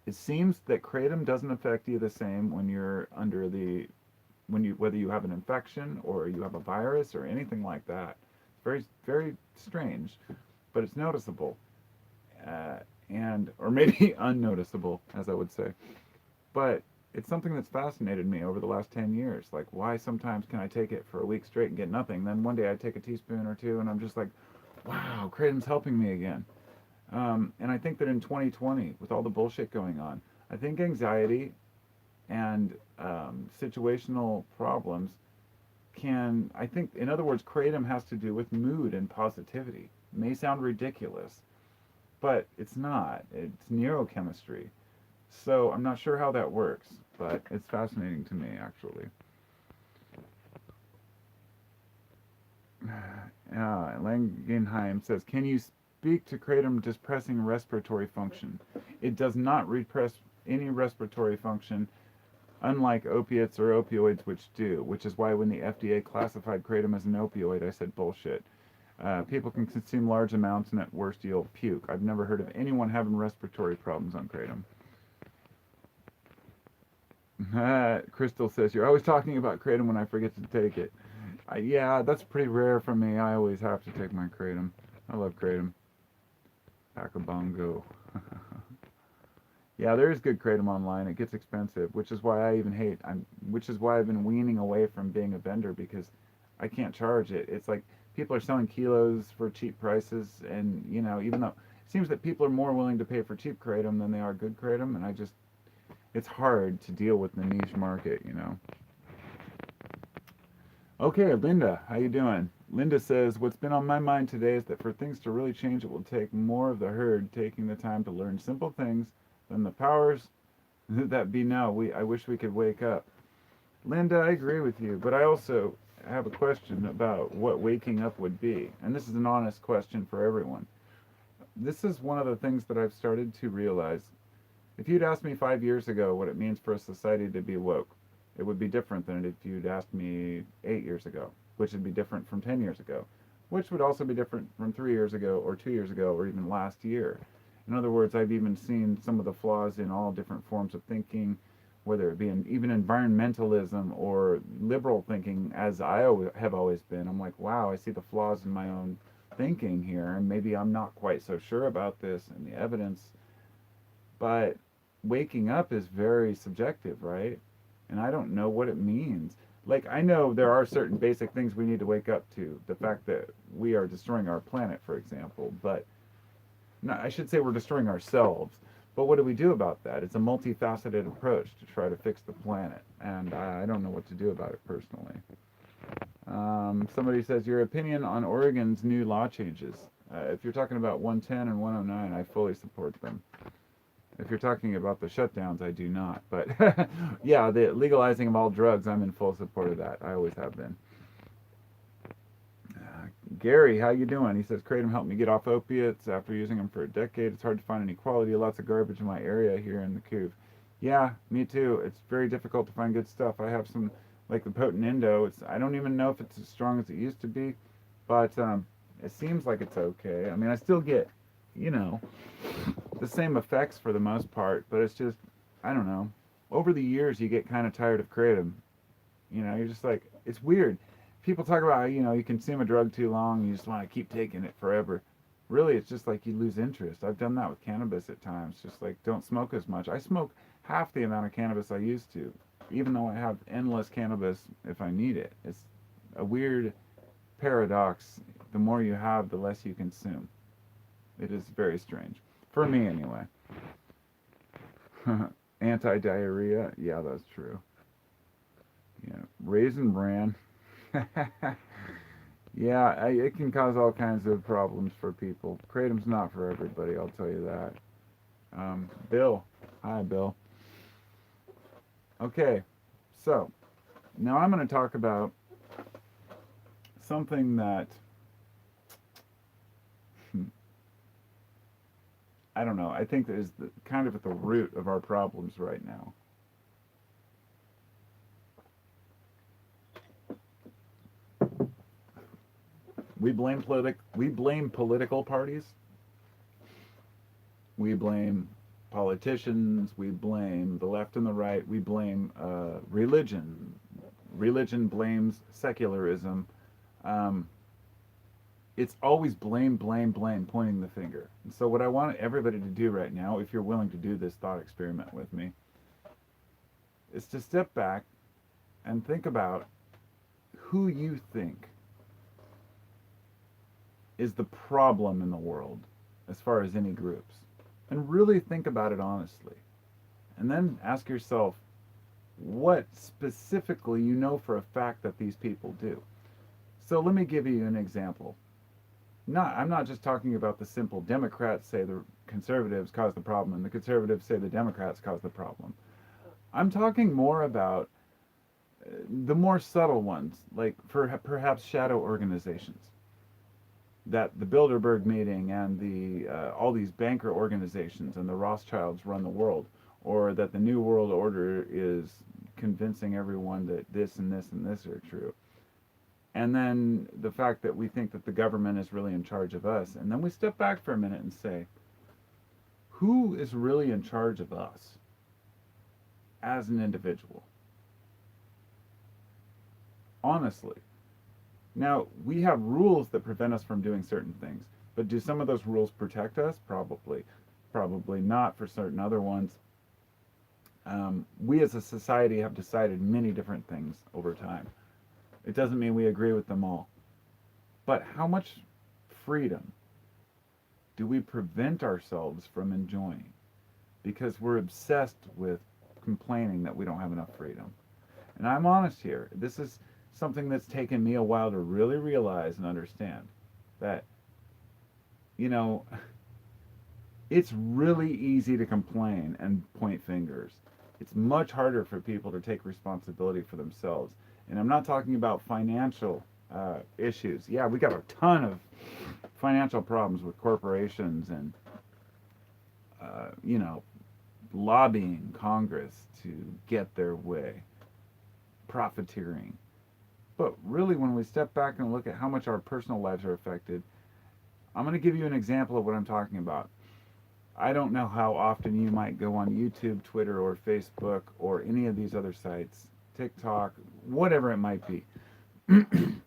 It seems that Kratom doesn't affect you the same when you're whether you have an infection or you have a virus or anything like that. It's very, very strange, but it's noticeable, or maybe unnoticeable, as I would say. But it's something that's fascinated me over the last 10 years. Like, why sometimes can I take it for a week straight and get nothing? Then one day I take a teaspoon or two and I'm just like, wow, Kratom's helping me again. And I think that in 2020, with all the bullshit going on, I think anxiety and situational problems in other words, Kratom has to do with mood and positivity. It may sound ridiculous, but it's not. It's neurochemistry. So I'm not sure how that works, but it's fascinating to me, actually. Langenheim says, can you speak to Kratom depressing respiratory function? It does not repress any respiratory function, unlike opiates or opioids which do, which is why when the FDA classified Kratom as an opioid, I said bullshit. People can consume large amounts and at worst you'll puke. I've never heard of anyone having respiratory problems on Kratom. Crystal says, you're always talking about Kratom when I forget to take it. Yeah, that's pretty rare for me. I always have to take my Kratom. I love Kratom. Pacabongo. Yeah, there is good Kratom online. It gets expensive, which is why which is why I've been weaning away from being a vendor, because I can't charge it. It's like people are selling kilos for cheap prices, and even though it seems that people are more willing to pay for cheap Kratom than they are good Kratom, and it's hard to deal with the niche market, Okay, Linda, how you doing? Linda says, what's been on my mind today is that for things to really change, it will take more of the herd taking the time to learn simple things than the powers that be now. I wish we could wake up. Linda, I agree with you, but I also have a question about what waking up would be. And this is an honest question for everyone. This is one of the things that I've started to realize. If you'd asked me 5 years ago what it means for a society to be woke, it would be different than if you'd asked me 8 years ago, which would be different from 10 years ago, which would also be different from 3 years ago or 2 years ago or even last year. In other words, I've even seen some of the flaws in all different forms of thinking, whether it be even environmentalism or liberal thinking, as I have always been. I'm like, wow, I see the flaws in my own thinking here, and maybe I'm not quite so sure about this and the evidence. But waking up is very subjective, right? And I don't know what it means. Like, I know there are certain basic things we need to wake up to. The fact that we are destroying our planet, for example. But no, I should say we're destroying ourselves. But what do we do about that? It's a multifaceted approach to try to fix the planet. And I don't know what to do about it personally. Somebody says, your opinion on Oregon's new law changes. If you're talking about 110 and 109, I fully support them. If you're talking about the shutdowns, I do not. But yeah, the legalizing of all drugs, I'm in full support of that. I always have been. Gary, how you doing? He says, Kratom helped me get off opiates after using them for a decade. It's hard to find any quality. Lots of garbage in my area here in the Couve. Yeah, me too. It's very difficult to find good stuff. I have some, like the potent Indo. I don't even know if it's as strong as it used to be, but it seems like it's okay. I mean, I still get, you know, the same effects for the most part, but it's just, I don't know. Over the years, you get kind of tired of Kratom. You know, you're just like, it's weird. People talk about how, you know, you consume a drug too long, you just want to keep taking it forever. Really, it's just like you lose interest. I've done that with cannabis at times. Just like, don't smoke as much. I smoke half the amount of cannabis I used to, even though I have endless cannabis if I need it. It's a weird paradox. The more you have, the less you consume. It is very strange. For me, anyway. Anti-diarrhea? Yeah, that's true. Yeah, Raisin Bran. Yeah, it can cause all kinds of problems for people. Kratom's not for everybody, I'll tell you that. Bill. Hi, Bill. Okay, so now I'm going to talk about something that I don't know. I think that is kind of at the root of our problems right now. We blame political parties. We blame politicians. We blame the left and the right. We blame religion. Religion blames secularism. It's always blame, blame, blame, pointing the finger. And so what I want everybody to do right now, if you're willing to do this thought experiment with me, is to step back and think about who you think is the problem in the world as far as any groups. And really think about it honestly. And then ask yourself what specifically you know for a fact that these people do. So let me give you an example. I'm not just talking about the simple Democrats say the conservatives cause the problem and the conservatives say the Democrats cause the problem. I'm talking more about the more subtle ones, like perhaps shadow organizations. That the Bilderberg meeting and the all these banker organizations and the Rothschilds run the world, or that the New World Order is convincing everyone that this and this and this are true. And then the fact that we think that the government is really in charge of us. And then we step back for a minute and say, who is really in charge of us as an individual? Honestly. Now, we have rules that prevent us from doing certain things. But do some of those rules protect us? Probably. Probably not for certain other ones. We as a society have decided many different things over time. It doesn't mean we agree with them all. But how much freedom do we prevent ourselves from enjoying? Because we're obsessed with complaining that we don't have enough freedom. And I'm honest here. This is something that's taken me a while to really realize and understand that, you know, it's really easy to complain and point fingers. It's much harder for people to take responsibility for themselves. And I'm not talking about financial issues. Yeah, we got a ton of financial problems with corporations and, you know, lobbying Congress to get their way, profiteering. But really, when we step back and look at how much our personal lives are affected, I'm going to give you an example of what I'm talking about. I don't know how often you might go on YouTube, Twitter, or Facebook, or any of these other sites, TikTok, whatever it might be. And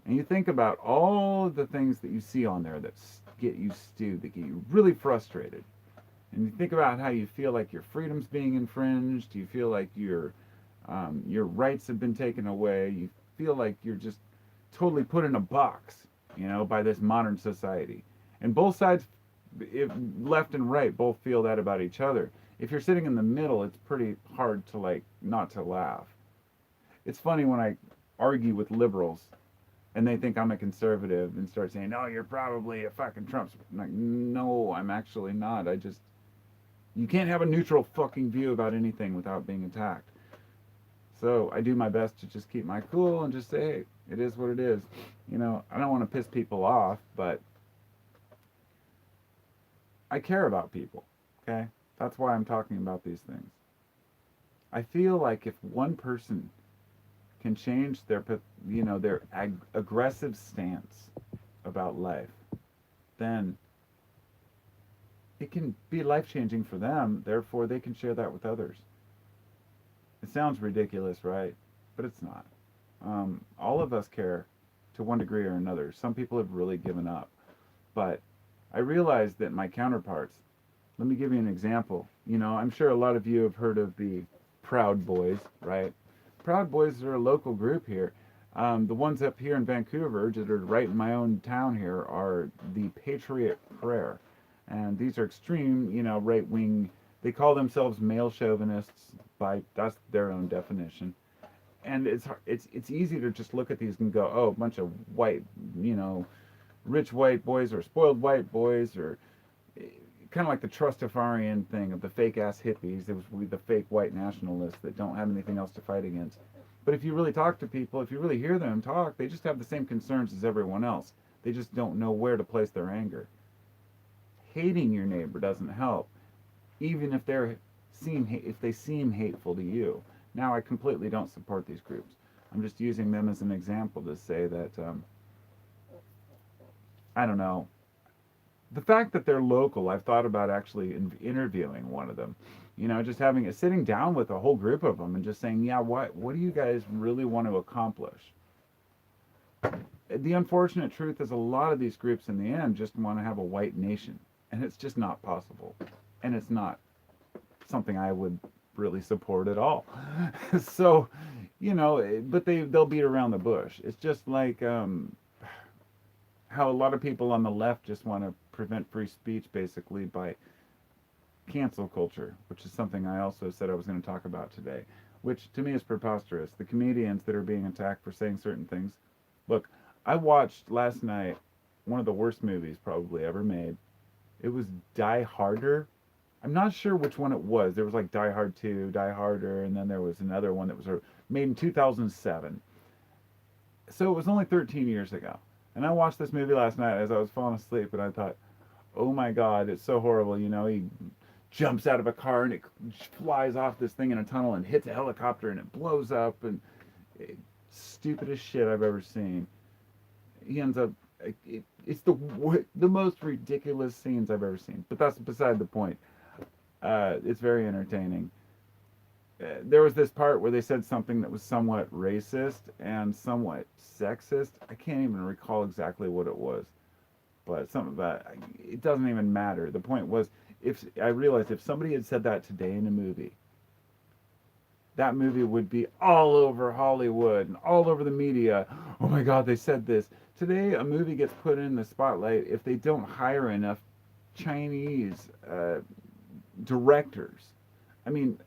you think about all the things that you see on there that get you stewed, that get you really frustrated. And you think about how you feel like your freedom's being infringed. You feel like your rights have been taken away. You feel like you're just totally put in a box, you know, by this modern society. And both sides, if left and right, both feel that about each other. If you're sitting in the middle, it's pretty hard to like not to laugh. It's funny when I argue with liberals and they think I'm a conservative and start saying, "No, you're probably a fucking Trump." I'm like, no, I'm actually not. You can't have a neutral fucking view about anything without being attacked. So I do my best to just keep my cool and just say, hey, it is what it is. You know, I don't want to piss people off, but I care about people, okay? That's why I'm talking about these things. I feel like if one person can change their aggressive stance about life, then it can be life-changing for them. Therefore, they can share that with others. It sounds ridiculous, right? But it's not. All of us care to one degree or another. Some people have really given up. But I realized that my counterparts, let me give you an example. You know, I'm sure a lot of you have heard of the Proud Boys, right? Proud Boys are a local group here. The ones up here in Vancouver, that are right in my own town here, are the Patriot Prayer. And these are extreme, you know, right-wing. They call themselves male chauvinists. That's their own definition. And it's easy to just look at these and go, oh, a bunch of white, you know, rich white boys or spoiled white boys, or kind of like the Trustafarian thing of the fake ass hippies. It was the fake white nationalists that don't have anything else to fight against. But if you really talk to people, if you really hear them talk, they just have the same concerns as everyone else. They just don't know where to place their anger. Hating your neighbor doesn't help, even if they seem hateful to you. Now, I completely don't support these groups. I'm just using them as an example to say that, I don't know. The fact that they're local, I've thought about actually interviewing one of them. You know, just sitting down with a whole group of them and just saying, yeah, what do you guys really want to accomplish? The unfortunate truth is a lot of these groups in the end just want to have a white nation. And it's just not possible. And it's not something I would really support at all. So, you know, but they'll beat around the bush. It's just like how a lot of people on the left just want to prevent free speech basically by cancel culture, which is something I also said I was going to talk about today, which to me is preposterous. The comedians that are being attacked for saying certain things. Look, I watched last night one of the worst movies probably ever made. It was Die Harder. I'm not sure which one it was. There was like Die Hard 2, Die Harder, and then there was another one that was made in 2007. So it was only 13 years ago. And I watched this movie last night as I was falling asleep, and I thought, oh my God, it's so horrible. You know, he jumps out of a car and it flies off this thing in a tunnel and hits a helicopter and it blows up, and stupidest shit I've ever seen. He ends up, it's the most ridiculous scenes I've ever seen. But that's beside the point. It's very entertaining. There was this part where they said something that was somewhat racist and somewhat sexist. I can't even recall exactly what it was, but something about it doesn't even matter. The point was, if I realized if somebody had said that today in a movie, that movie would be all over Hollywood and all over the media. Oh my God, they said this. Today, a movie gets put in the spotlight if they don't hire enough Chinese directors. I mean,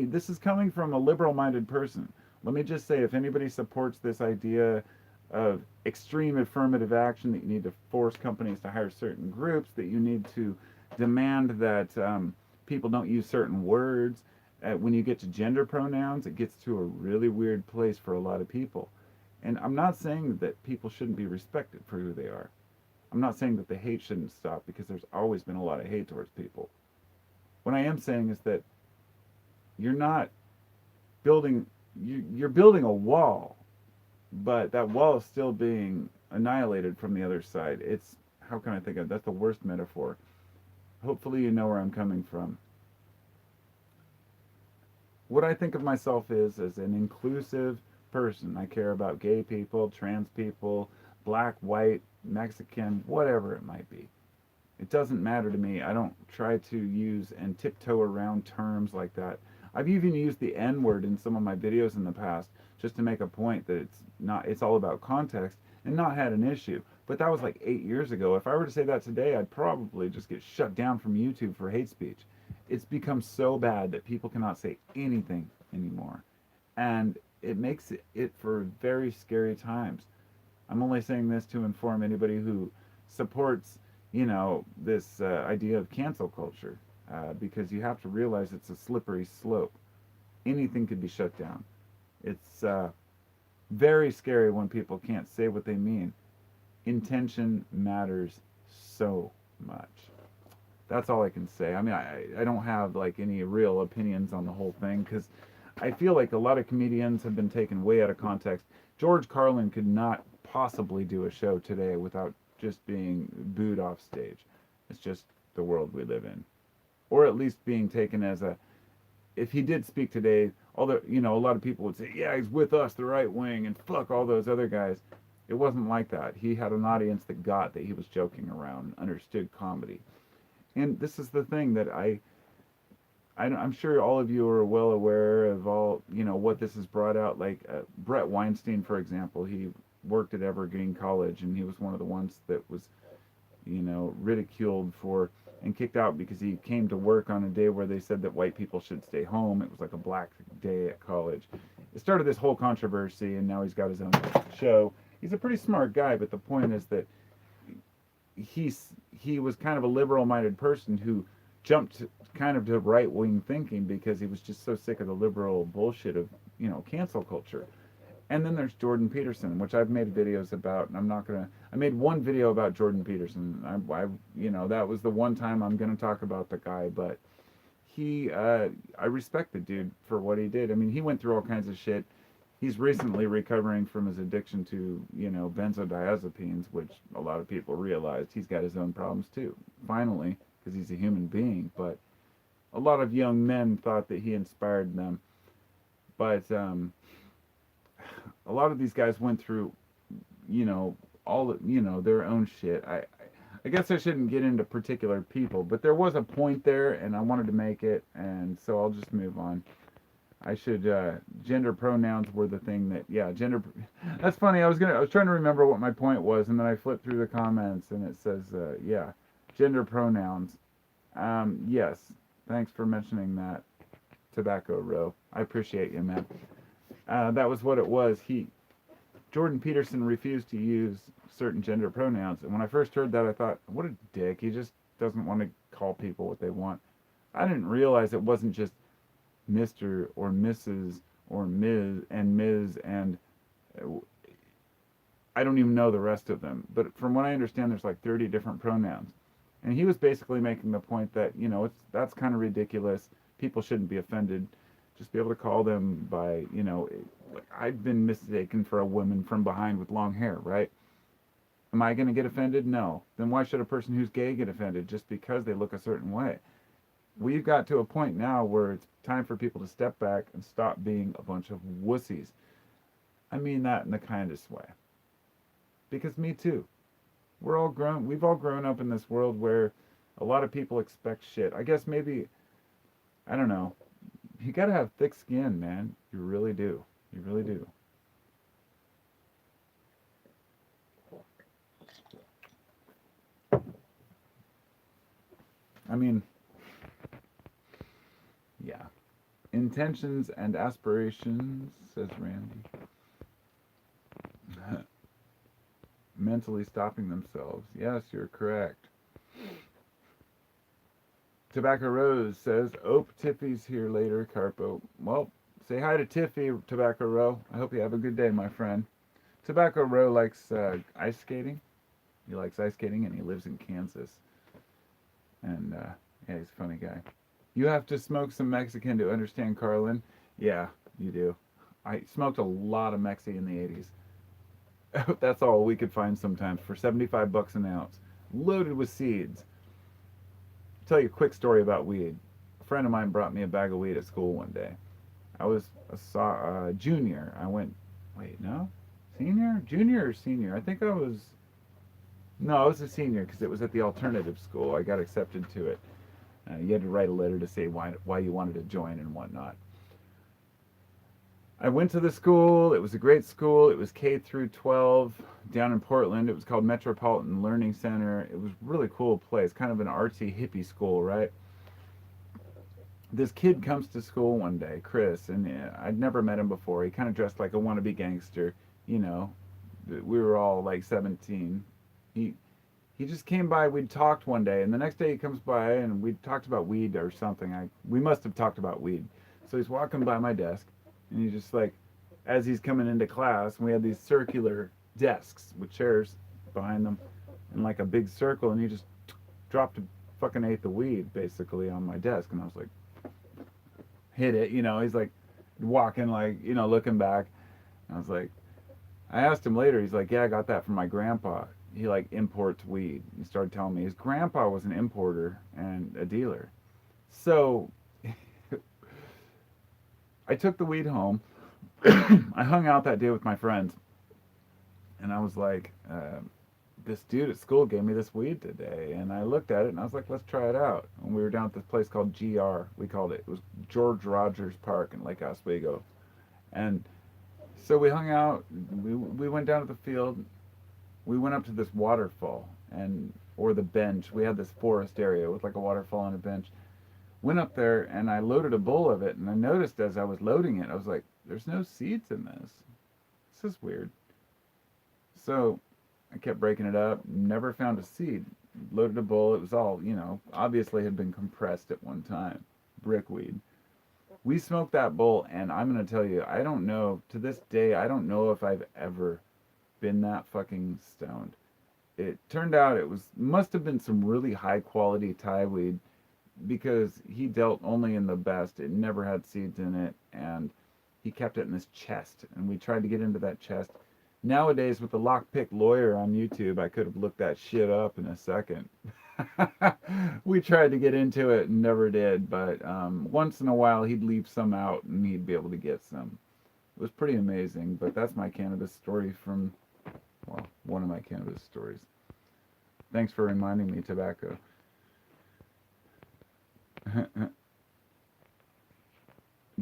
this is coming from a liberal-minded person. Let me just say, if anybody supports this idea of extreme affirmative action, that you need to force companies to hire certain groups, that you need to demand that people don't use certain words, when you get to gender pronouns, it gets to a really weird place for a lot of people. And I'm not saying that people shouldn't be respected for who they are. I'm not saying that the hate shouldn't stop, because there's always been a lot of hate towards people. What I am saying is that you're not building, you're building a wall, but that wall is still being annihilated from the other side. It's, how can I think of, that's the worst metaphor. Hopefully you know where I'm coming from. What I think of myself is as an inclusive person. I care about gay people, trans people, black, white, Mexican, whatever it might be. It doesn't matter to me. I don't try to use and tiptoe around terms like that. I've even used the N word in some of my videos in the past, just to make a point that it's all about context, and not had an issue. But that was like 8 years ago. If I were to say that today, I'd probably just get shut down from YouTube for hate speech. It's become so bad that people cannot say anything anymore. And it makes it for very scary times. I'm only saying this to inform anybody who supports, this idea of cancel culture, because you have to realize it's a slippery slope. Anything could be shut down. It's very scary when people can't say what they mean. Intention matters so much. That's all I can say. I mean, I don't have like any real opinions on the whole thing, because I feel like a lot of comedians have been taken way out of context. George Carlin could not possibly do a show today without just being booed off stage. It's just the world we live in. Or at least being taken as a, if he did speak today, although, a lot of people would say, yeah, he's with us, the right wing, and fuck all those other guys. It wasn't like that. He had an audience that got that he was joking around and understood comedy. And this is the thing that I'm sure all of you are well aware of all, what this has brought out. Like Brett Weinstein, for example, he worked at Evergreen College, and he was one of the ones that was, ridiculed for and kicked out because he came to work on a day where they said that white people should stay home. It was like a black day at college. It started this whole controversy, and now he's got his own show. He's a pretty smart guy, but the point is that he was kind of a liberal-minded person who jumped kind of to right-wing thinking because he was just so sick of the liberal bullshit of, cancel culture. And then there's Jordan Peterson, which I've made videos about, and I made one video about Jordan Peterson. That was the one time I'm gonna talk about the guy, but I respect the dude for what he did. I mean, he went through all kinds of shit. He's recently recovering from his addiction to, benzodiazepines, which a lot of people realized he's got his own problems too, finally, because he's a human being. But a lot of young men thought that he inspired them. But a lot of these guys went through, all, their own shit. I guess I shouldn't get into particular people, but there was a point there, and I wanted to make it, and so I'll just move on. I should, gender pronouns were the thing that, gender, that's funny, I was trying to remember what my point was, and then I flipped through the comments, and it says, gender pronouns. Yes, thanks for mentioning that, Tobacco Row. I appreciate you, man. That was what it was. Jordan Peterson refused to use certain gender pronouns, and when I first heard that, I thought, what a dick, he just doesn't want to call people what they want. I didn't realize it wasn't just Mr. or Mrs. or Ms. and I don't even know the rest of them. But from what I understand, there's like 30 different pronouns. And he was basically making the point that, that's kind of ridiculous. People shouldn't be offended. Just be able to call them by, I've been mistaken for a woman from behind with long hair, right? Am I going to get offended? No. Then why should a person who's gay get offended just because they look a certain way? We've got to a point now where it's time for people to step back and stop being a bunch of wussies. I mean that in the kindest way. Because me too. We've all grown up in this world where a lot of people expect shit. I guess maybe, I don't know. You gotta have thick skin, man. You really do. You really do. I mean, yeah. Intentions and aspirations, says Randy. Mentally stopping themselves. Yes, you're correct. Tobacco Rose says, Ope Tiffy's here later, Carpo. Well, say hi to Tiffy, Tobacco Row. I hope you have a good day, my friend. Tobacco Row likes ice skating. He likes ice skating, and he lives in Kansas. And, yeah, he's a funny guy. You have to smoke some Mexican to understand Carlin. Yeah, you do. I smoked a lot of Mexi in the 80s. That's all we could find sometimes for 75 bucks an ounce. Loaded with seeds. I'll tell you a quick story about weed. A friend of mine brought me a bag of weed at school one day. I was a junior. I went, wait, no? Senior? Junior or senior? I think I was, no, I was a senior because it was at the alternative school. I got accepted to it. You had to write a letter to say why you wanted to join and whatnot. I went to the school. It was a great school. It was K through 12 down in Portland. It was called Metropolitan Learning Center. It was a really cool place, kind of an artsy hippie school, right? This kid comes to school one day, Chris, and I'd never met him before. He kind of dressed like a wannabe gangster, you know. We were all like 17. He he just came by. We'd talked one day, and the next day he comes by, and we talked about weed or something. We must have talked about weed. So he's walking by my desk, and he's just like, as he's coming into class, and we had these circular desks with chairs behind them, in like a big circle, and he just dropped a fucking ate the weed basically on my desk, and I was like, hit it, you know. He's like walking, like, you know, looking back. And I was like, I asked him later. He's like, yeah, I got that from my grandpa. He like imports weed. He started telling me his grandpa was an importer and a dealer. So I took the weed home. I hung out that day with my friends, and I was like, this dude at school gave me this weed today, and I looked at it and I was like, let's try it out. And we were down at this place called GR. We called it. It was George Rogers Park in Lake Oswego, and so we hung out. We went down to the field. We went up to this waterfall or the bench. We had this forest area with like a waterfall and a bench. Went up there and I loaded a bowl of it, and I noticed as I was loading it, I was like, there's no seeds in this. This is weird. So I kept breaking it up, never found a seed. Loaded a bowl, it was all, you know, obviously had been compressed at one time. Brickweed. We smoked that bowl, and I'm going to tell you, I don't know, to this day, I don't know if I've ever been that fucking stoned. It turned out must have been some really high quality Thai weed, because he dealt only in the best. It never had seeds in it, and he kept it in this chest, and we tried to get into that chest. Nowadays, with the lockpick lawyer on YouTube, I could have looked that shit up in a second. We tried to get into it and never did, but once in a while he'd leave some out and he'd be able to get some. It was pretty amazing, but that's my cannabis story from, well, one of my cannabis stories. Thanks for reminding me, Tobacco.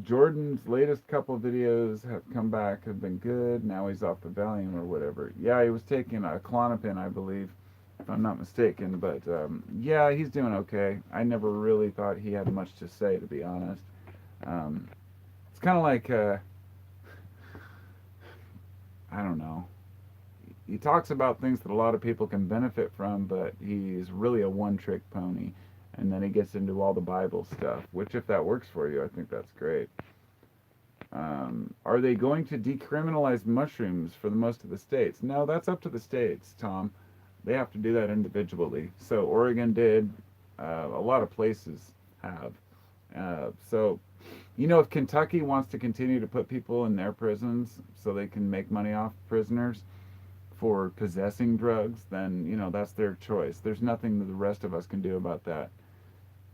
Jordan's latest couple videos have come back, have been good. Now he's off the Valium or whatever. Yeah, he was taking a Klonopin, I believe, if I'm not mistaken. But yeah, he's doing okay. I never really thought he had much to say, to be honest. It's kind of like, I don't know. He talks about things that a lot of people can benefit from, but he's really a one-trick pony. And then he gets into all the Bible stuff, which, if that works for you, I think that's great. Are they going to decriminalize mushrooms for the most of the states? No, that's up to the states, Tom. They have to do that individually. So Oregon did. A lot of places have. So, you know, if Kentucky wants to continue to put people in their prisons so they can make money off prisoners for possessing drugs, then, you know, that's their choice. There's nothing that the rest of us can do about that.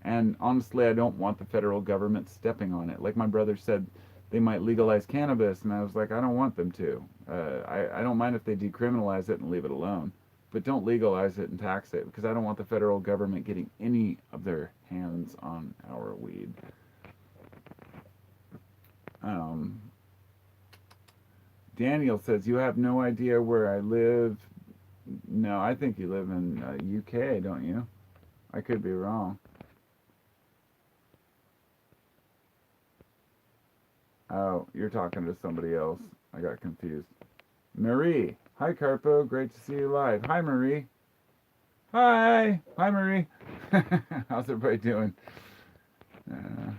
And honestly, I don't want the federal government stepping on it. Like my brother said, they might legalize cannabis, and I was like, I don't want them to. I don't mind if they decriminalize it and leave it alone, but don't legalize it and tax it, because I don't want the federal government getting any of their hands on our weed. Daniel says, you have no idea where I live. No, I think you live in UK, don't you? I could be wrong. Oh, you're talking to somebody else. I got confused. Marie. Hi, Carpo. Great to see you live. Hi, Marie. Hi. Hi, Marie. How's everybody doing? Uh,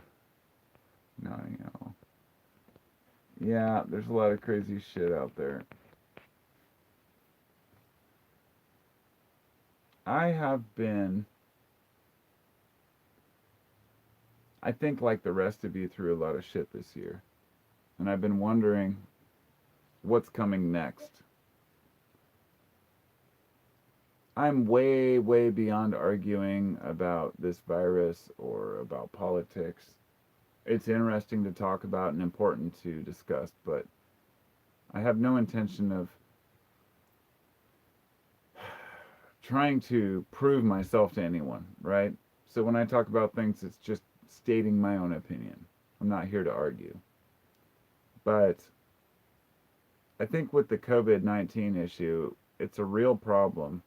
no, you know. Yeah, there's a lot of crazy shit out there. I have been, I think, like the rest of you, through a lot of shit this year. And I've been wondering what's coming next. I'm way, way beyond arguing about this virus or about politics. It's interesting to talk about and important to discuss, but I have no intention of trying to prove myself to anyone, right? So when I talk about things, it's just stating my own opinion. I'm not here to argue. But I think with the COVID 19 issue, it's a real problem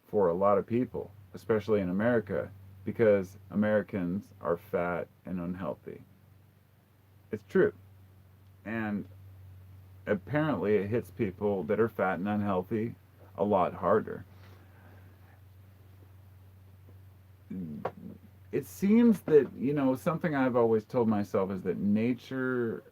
for a lot of people, especially in America, because Americans are fat and unhealthy. It's true. And apparently, it hits people that are fat and unhealthy a lot harder. It seems that, something I've always told myself is that nature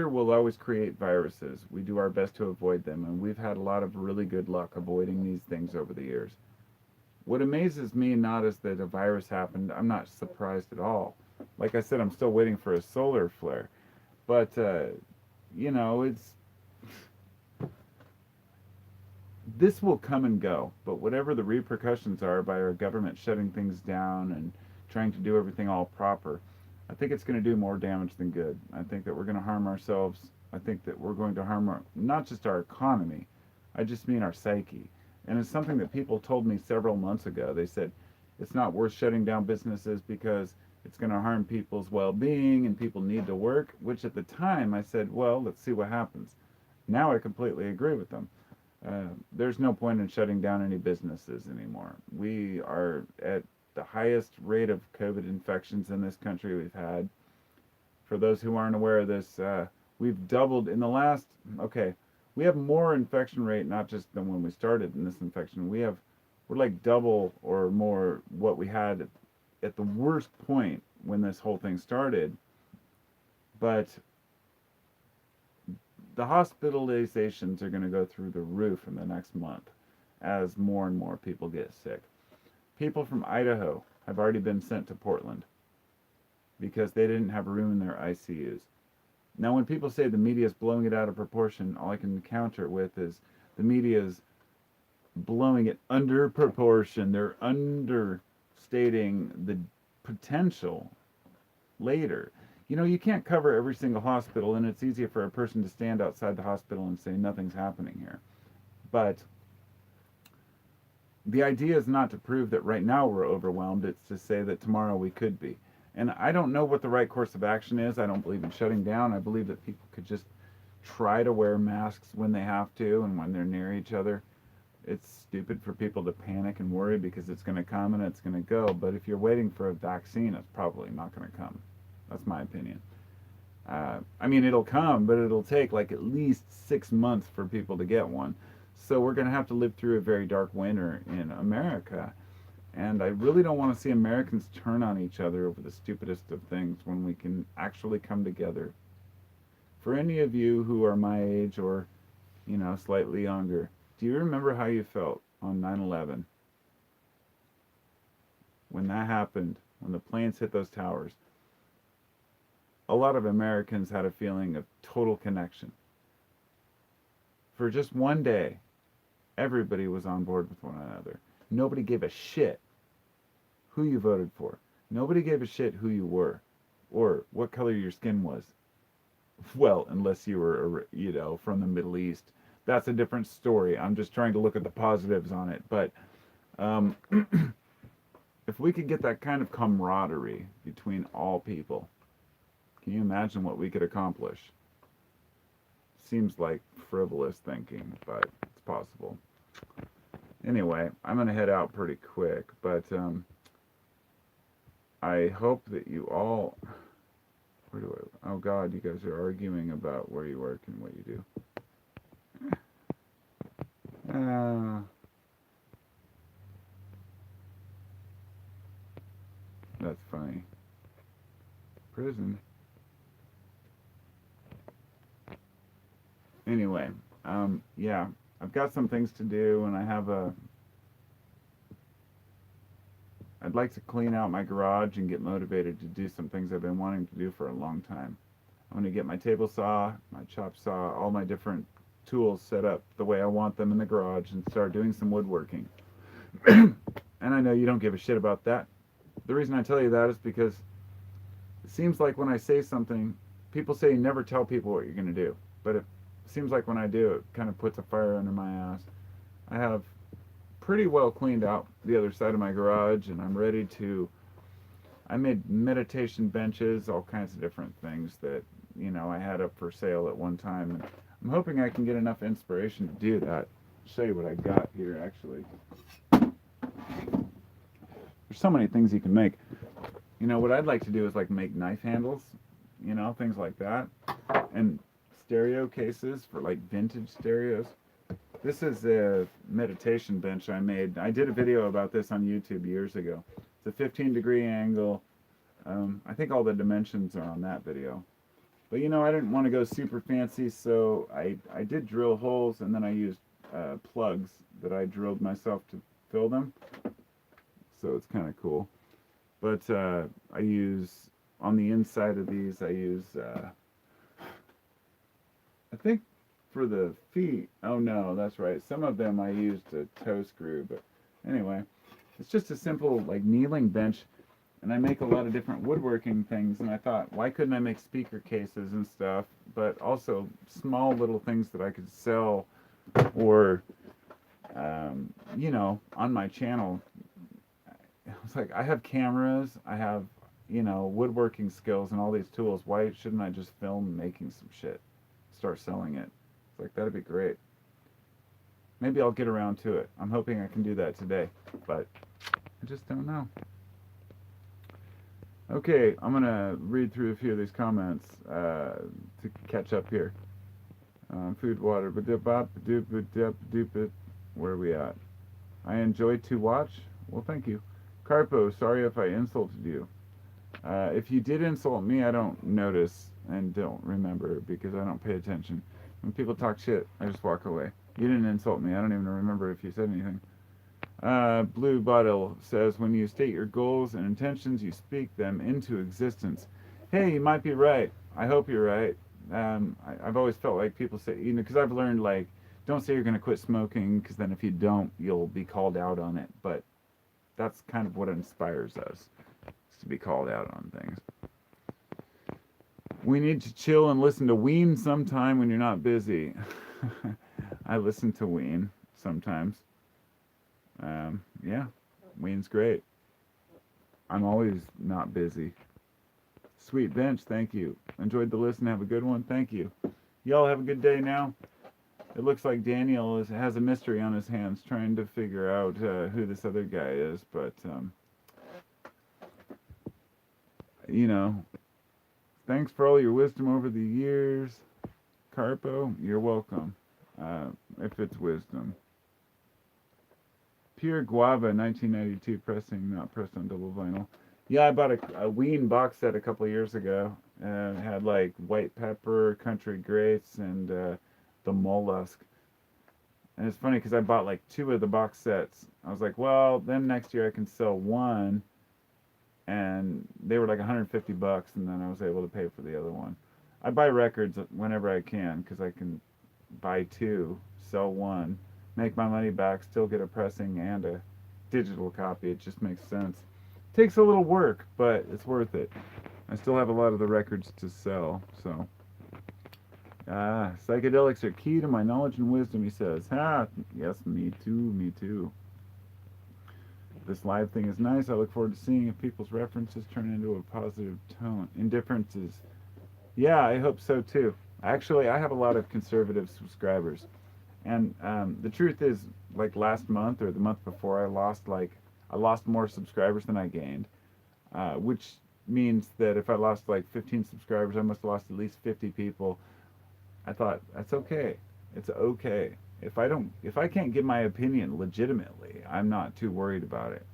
will always create viruses. We do our best to avoid them, and we've had a lot of really good luck avoiding these things over the years. What amazes me not is that a virus happened. I'm not surprised at all. Like I said, I'm still waiting for a solar flare. But, it's this will come and go. But whatever the repercussions are by our government shutting things down and trying to do everything all proper, I think it's going to do more damage than good. I think that we're going to harm ourselves. I think that we're going to harm not just our economy, I just mean our psyche. And it's something that people told me several months ago. They said it's not worth shutting down businesses because it's going to harm people's well being and people need to work, which at the time I said, well, let's see what happens. Now I completely agree with them. There's no point in shutting down any businesses anymore. We are at the highest rate of COVID infections in this country we've had. For those who aren't aware of this, we've doubled in the last, okay, we have more infection rate, not just than when we started in this infection. We're like double or more what we had at the worst point when this whole thing started. But the hospitalizations are going to go through the roof in the next month as more and more people get sick. People from Idaho have already been sent to Portland because they didn't have room in their ICUs. Now, when people say the media is blowing it out of proportion, all I can counter it with is the media is blowing it under proportion. They're understating the potential later. You can't cover every single hospital, and it's easier for a person to stand outside the hospital and say nothing's happening here. But the idea is not to prove that right now we're overwhelmed, it's to say that tomorrow we could be. And I don't know what the right course of action is. I don't believe in shutting down. I believe that people could just try to wear masks when they have to and when they're near each other. It's stupid for people to panic and worry because it's going to come and it's going to go. But if you're waiting for a vaccine, it's probably not going to come. That's my opinion. I mean, it'll come, but it'll take like at least 6 months for people to get one. So we're going to have to live through a very dark winter in America. And I really don't want to see Americans turn on each other over the stupidest of things when we can actually come together. For any of you who are my age or, slightly younger, do you remember how you felt on 9/11? When that happened, when the planes hit those towers, a lot of Americans had a feeling of total connection. For just one day, everybody was on board with one another. Nobody gave a shit who you voted for. Nobody gave a shit who you were or what color your skin was. Well, unless you were, from the Middle East. That's a different story. I'm just trying to look at the positives on it. But if we could get that kind of camaraderie between all people, can you imagine what we could accomplish? Seems like frivolous thinking, but it's possible. Anyway, I'm going to head out pretty quick, but I hope that you all Oh God, you guys are arguing about where you work and what you do. That's funny. Prison. Anyway, yeah, I've got some things to do, and I'd like to clean out my garage and get motivated to do some things I've been wanting to do for a long time. I'm gonna get my table saw, my chop saw, all my different tools set up the way I want them in the garage and start doing some woodworking. And I know you don't give a shit about that. The reason I tell you that is because it seems like when I say something, people say you never tell people what you're going to do. But it seems like when I do, it kind of puts a fire under my ass. I have pretty well cleaned out the other side of my garage, and I'm ready to. I made meditation benches, all kinds of different things that, I had up for sale at one time. And I'm hoping I can get enough inspiration to do that. I'll show you what I got here, actually. There's so many things you can make. What I'd like to do is like make knife handles, things like that. And stereo cases for like vintage stereos. This is a meditation bench I made. I did a video about this on YouTube years ago. It's a 15-degree angle. I think all the dimensions are on that video. But I didn't want to go super fancy, so I did drill holes, and then I used plugs that I drilled myself to fill them. So it's kind of cool. But I use, on the inside of these, I use, I think for the feet, oh no, that's right. Some of them I used a toe screw, but anyway, it's just a simple like kneeling bench. And I make a lot of different woodworking things, and I thought, why couldn't I make speaker cases and stuff, but also small little things that I could sell or, on my channel. It's like, I have cameras, I have, woodworking skills and all these tools. Why shouldn't I just film making some shit? Start selling it. It's like, that'd be great. Maybe I'll get around to it. I'm hoping I can do that today, but I just don't know. Okay, I'm going to read through a few of these comments to catch up here. Food, water, where are we at? I enjoyed to watch. Well, thank you. Carpo, sorry if I insulted you. If you did insult me, I don't notice and don't remember because I don't pay attention. When people talk shit, I just walk away. You didn't insult me. I don't even remember if you said anything. Blue Bottle says, when you state your goals and intentions, you speak them into existence. Hey, you might be right. I hope you're right. I've always felt like people say, because I've learned, like, don't say you're going to quit smoking, because then if you don't, you'll be called out on it. But that's kind of what inspires us, is to be called out on things. We need to chill and listen to Ween sometime when you're not busy. I listen to Ween sometimes. Yeah, Ween's great. I'm always not busy. Sweet Bench, thank you. Enjoyed the listen. Have a good one. Thank you. Y'all have a good day now. It looks like Daniel has a mystery on his hands trying to figure out who this other guy is, but, thanks for all your wisdom over the years. Carpo, you're welcome, if it's wisdom. Pure Guava, 1992, pressing, not pressed on double vinyl. Yeah, I bought a Ween box set a couple of years ago. It had like White Pepper, Country Grace, and the Mollusk. And it's funny because I bought like 2 of the box sets. I was like, well, then next year I can sell one. And they were like $150, and then I was able to pay for the other one. I buy records whenever I can because I can buy 2, sell 1, make my money back, still get a pressing and a digital copy. It just makes sense. Takes a little work, but it's worth it. I still have a lot of the records to sell, so. Psychedelics are key to my knowledge and wisdom, he says. Yes, me too, me too. This live thing is nice. I look forward to seeing if people's references turn into a positive tone. Indifferences. Yeah, I hope so too. Actually, I have a lot of conservative subscribers. And the truth is, like last month or the month before, I lost more subscribers than I gained, which means that if I lost like 15 subscribers, I must have lost at least 50 people. I thought, that's okay. It's okay. If I can't give my opinion legitimately, I'm not too worried about it.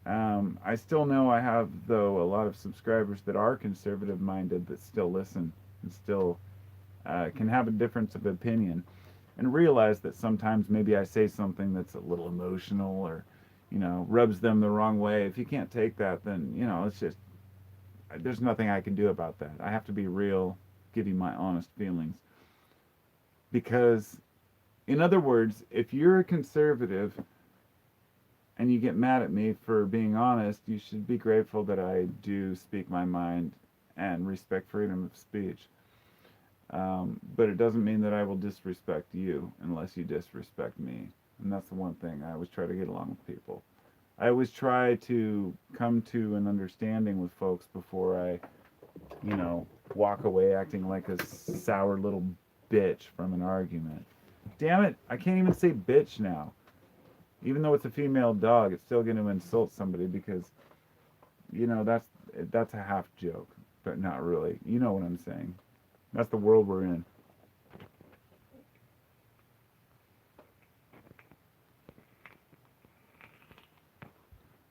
I still know I have, though, a lot of subscribers that are conservative minded that still listen and still can have a difference of opinion and realize that sometimes maybe I say something that's a little emotional or, rubs them the wrong way. If you can't take that, then, it's just, there's nothing I can do about that. I have to be real, give you my honest feelings. Because, in other words, if you're a conservative and you get mad at me for being honest, you should be grateful that I do speak my mind and respect freedom of speech. But it doesn't mean that I will disrespect you unless you disrespect me. And that's the one thing. I always try to get along with people. I always try to come to an understanding with folks before I, walk away acting like a sour little bitch from an argument. Damn it, I can't even say bitch now. Even though it's a female dog, it's still going to insult somebody because, that's a half joke, but not really. You know what I'm saying. That's the world we're in.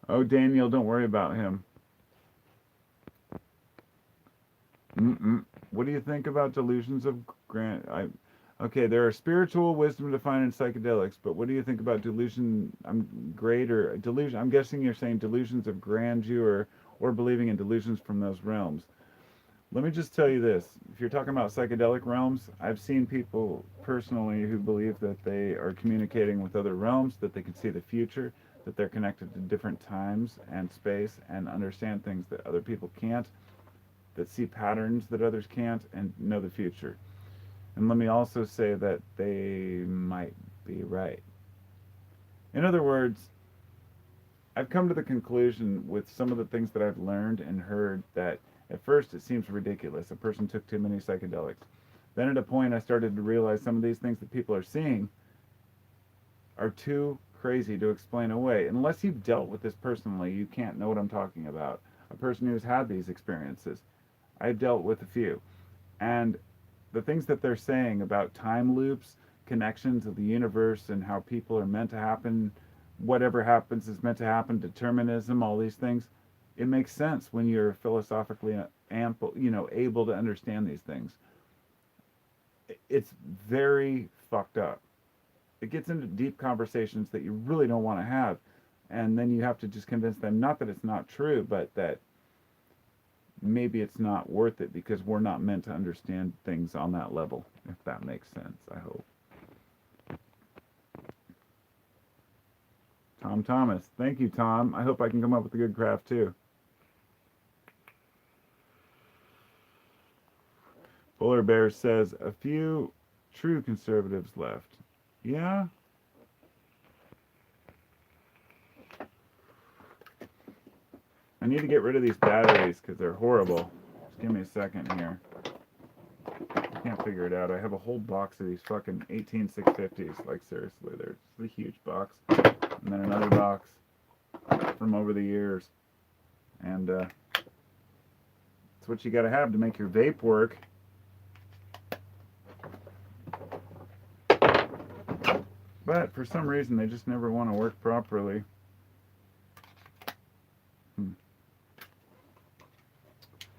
Oh, Daniel, don't worry about him. What do you think about delusions of Okay, there are spiritual wisdom defined in psychedelics, but what do you think about delusion? Delusion. I'm guessing you're saying delusions of grandeur or believing in delusions from those realms. Let me just tell you this. If you're talking about psychedelic realms, I've seen people personally who believe that they are communicating with other realms, that they can see the future, that they're connected to different times and space and understand things that other people can't, that see patterns that others can't, and know the future. And let me also say that they might be right. In other words, I've come to the conclusion with some of the things that I've learned and heard that at first it seems ridiculous. A person took too many psychedelics. Then at a point I started to realize some of these things that people are seeing are too crazy to explain away. Unless you've dealt with this personally, you can't know what I'm talking about. A person who's had these experiences. I've dealt with a few. And the things that they're saying about time loops, connections of the universe, and how people are meant to happen, whatever happens is meant to happen, determinism, all these things, it makes sense when you're philosophically able to understand these things. It's very fucked up. It gets into deep conversations that you really don't want to have, and then you have to just convince them, not that it's not true, but that maybe it's not worth it because we're not meant to understand things on that level, if that makes sense, I hope. Tom Thomas. Thank you, Tom. I hope I can come up with a good craft, too. Polar Bear says, a few true conservatives left. Yeah? I need to get rid of these batteries because they're horrible. Just give me a second here. I can't figure it out. I have a whole box of these fucking 18650s. Like, seriously, they're just a huge box. And then another box from over the years. And it's what you gotta have to make your vape work. But for some reason, they just never want to work properly.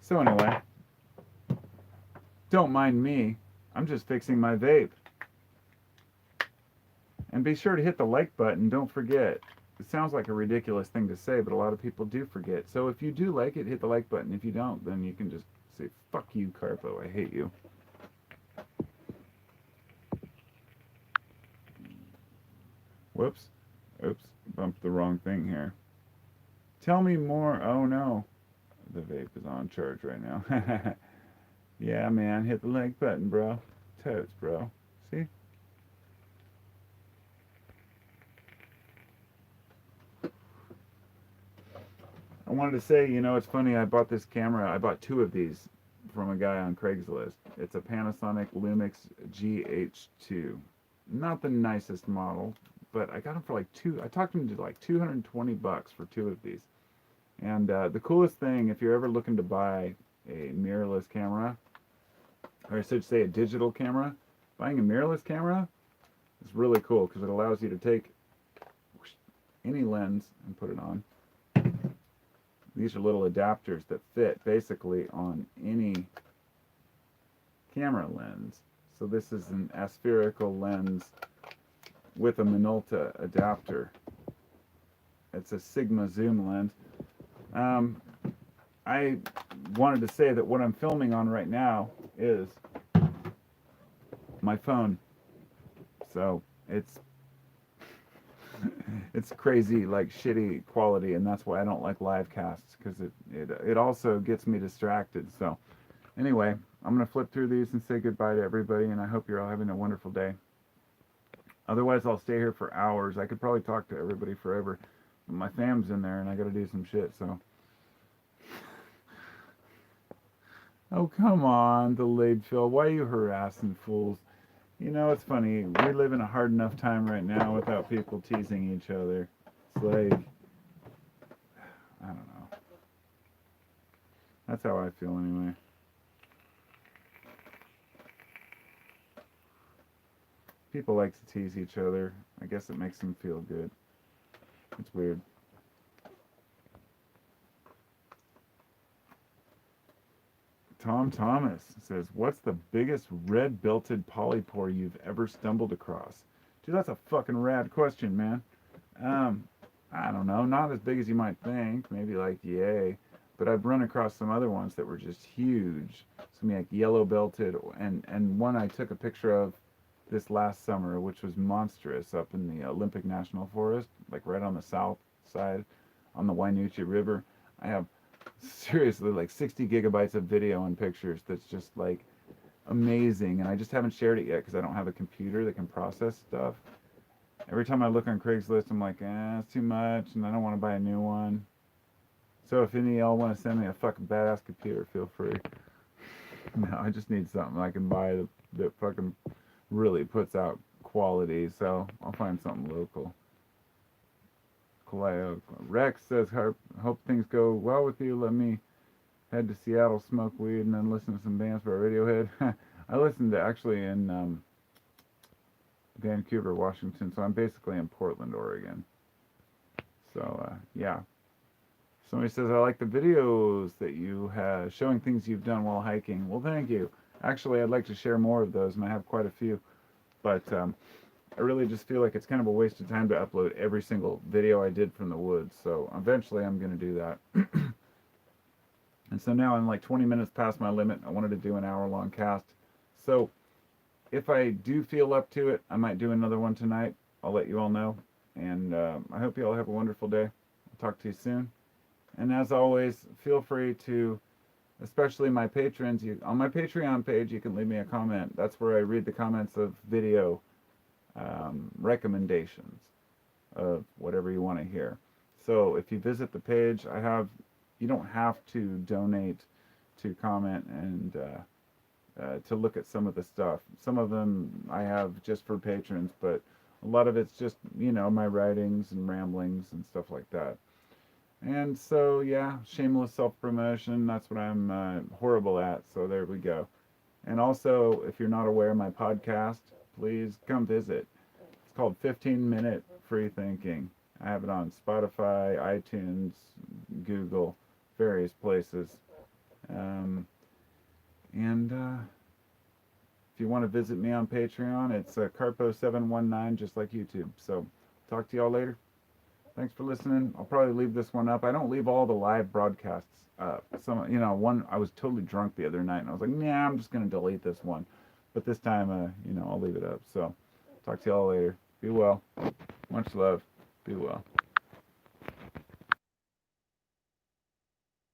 So anyway, don't mind me. I'm just fixing my vape. And be sure to hit the like button. Don't forget. It sounds like a ridiculous thing to say, but a lot of people do forget. So if you do like it, hit the like button. If you don't, then you can just say, fuck you, Carpo. I hate you. Whoops. Oops. Bumped the wrong thing here. Tell me more. Oh, no. The vape is on charge right now. Yeah, man. Hit the like button, bro. Totes, bro. See? I wanted to say, it's funny. I bought this camera. I bought two of these from a guy on Craigslist. It's a Panasonic Lumix GH2. Not the nicest model, but I got them for like I talked him to like $220 for two of these. And the coolest thing, if you're ever looking to buy a mirrorless camera, or I should say a digital camera, buying a mirrorless camera is really cool because it allows you to take any lens and put it on. These are little adapters that fit basically on any camera lens. So this is an aspherical lens with a Minolta adapter. It's a Sigma zoom lens. I wanted to say that what I'm filming on right now is my phone. So it's crazy, like shitty quality, and that's why I don't like live casts, because it also gets me distracted. So anyway, I'm gonna flip through these and say goodbye to everybody, and I hope you're all having a wonderful day. Otherwise, I'll stay here for hours. I could probably talk to everybody forever. But my fam's in there, and I gotta do some shit. So, oh come on, delayed Phil. Why are you harassing fools? You know, it's funny. We live in a hard enough time right now without people teasing each other. It's like, I don't know. That's how I feel anyway. People like to tease each other. I guess it makes them feel good. It's weird. Tom Thomas says, what's the biggest red-belted polypore you've ever stumbled across? Dude, that's a fucking rad question, man. I don't know. Not as big as you might think. Maybe like yay. But I've run across some other ones that were just huge. Some like yellow-belted, and one I took a picture of this last summer, which was monstrous, up in the Olympic National Forest, like right on the south side on the Wainuchi River. I have seriously like 60 gigabytes of video and pictures that's just like amazing, and I just haven't shared it yet because I don't have a computer that can process stuff. Every time I look on Craigslist, I'm like, it's too much, and I don't want to buy a new one. So if any of y'all want to send me a fucking badass computer, feel free. No, I just need something I can buy that fucking really puts out quality, so I'll find something local. Rex says, hope things go well with you. Let me head to Seattle, smoke weed, and then listen to some bands by Radiohead. I listened to actually in Vancouver, Washington, so I'm basically in Portland, Oregon. So, yeah. Somebody says, I like the videos that you have showing things you've done while hiking. Well, thank you. Actually, I'd like to share more of those, and I have quite a few. But I really just feel like it's kind of a waste of time to upload every single video I did from the woods. So eventually I'm going to do that. And so now I'm like 20 minutes past my limit. I wanted to do an hour-long cast. So if I do feel up to it, I might do another one tonight. I'll let you all know. And I hope you all have a wonderful day. I'll talk to you soon. And as always, feel free to, especially my patrons, on my Patreon page, you can leave me a comment. That's where I read the comments of video recommendations of whatever you want to hear. So if you visit the page, you don't have to donate to comment and to look at some of the stuff. Some of them I have just for patrons, but a lot of it's just, my writings and ramblings and stuff like that. And so, yeah, shameless self-promotion, that's what I'm horrible at, so there we go. And also, if you're not aware of my podcast, please come visit. It's called 15-Minute Free Thinking. I have it on Spotify, iTunes, Google, various places. If you want to visit me on Patreon, it's Carpo719, just like YouTube. So, talk to y'all later. Thanks for listening. I'll probably leave this one up. I don't leave all the live broadcasts up. One, I was totally drunk the other night, and I was like, nah, I'm just going to delete this one. But this time, I'll leave it up. So, talk to y'all later. Be well. Much love. Be well.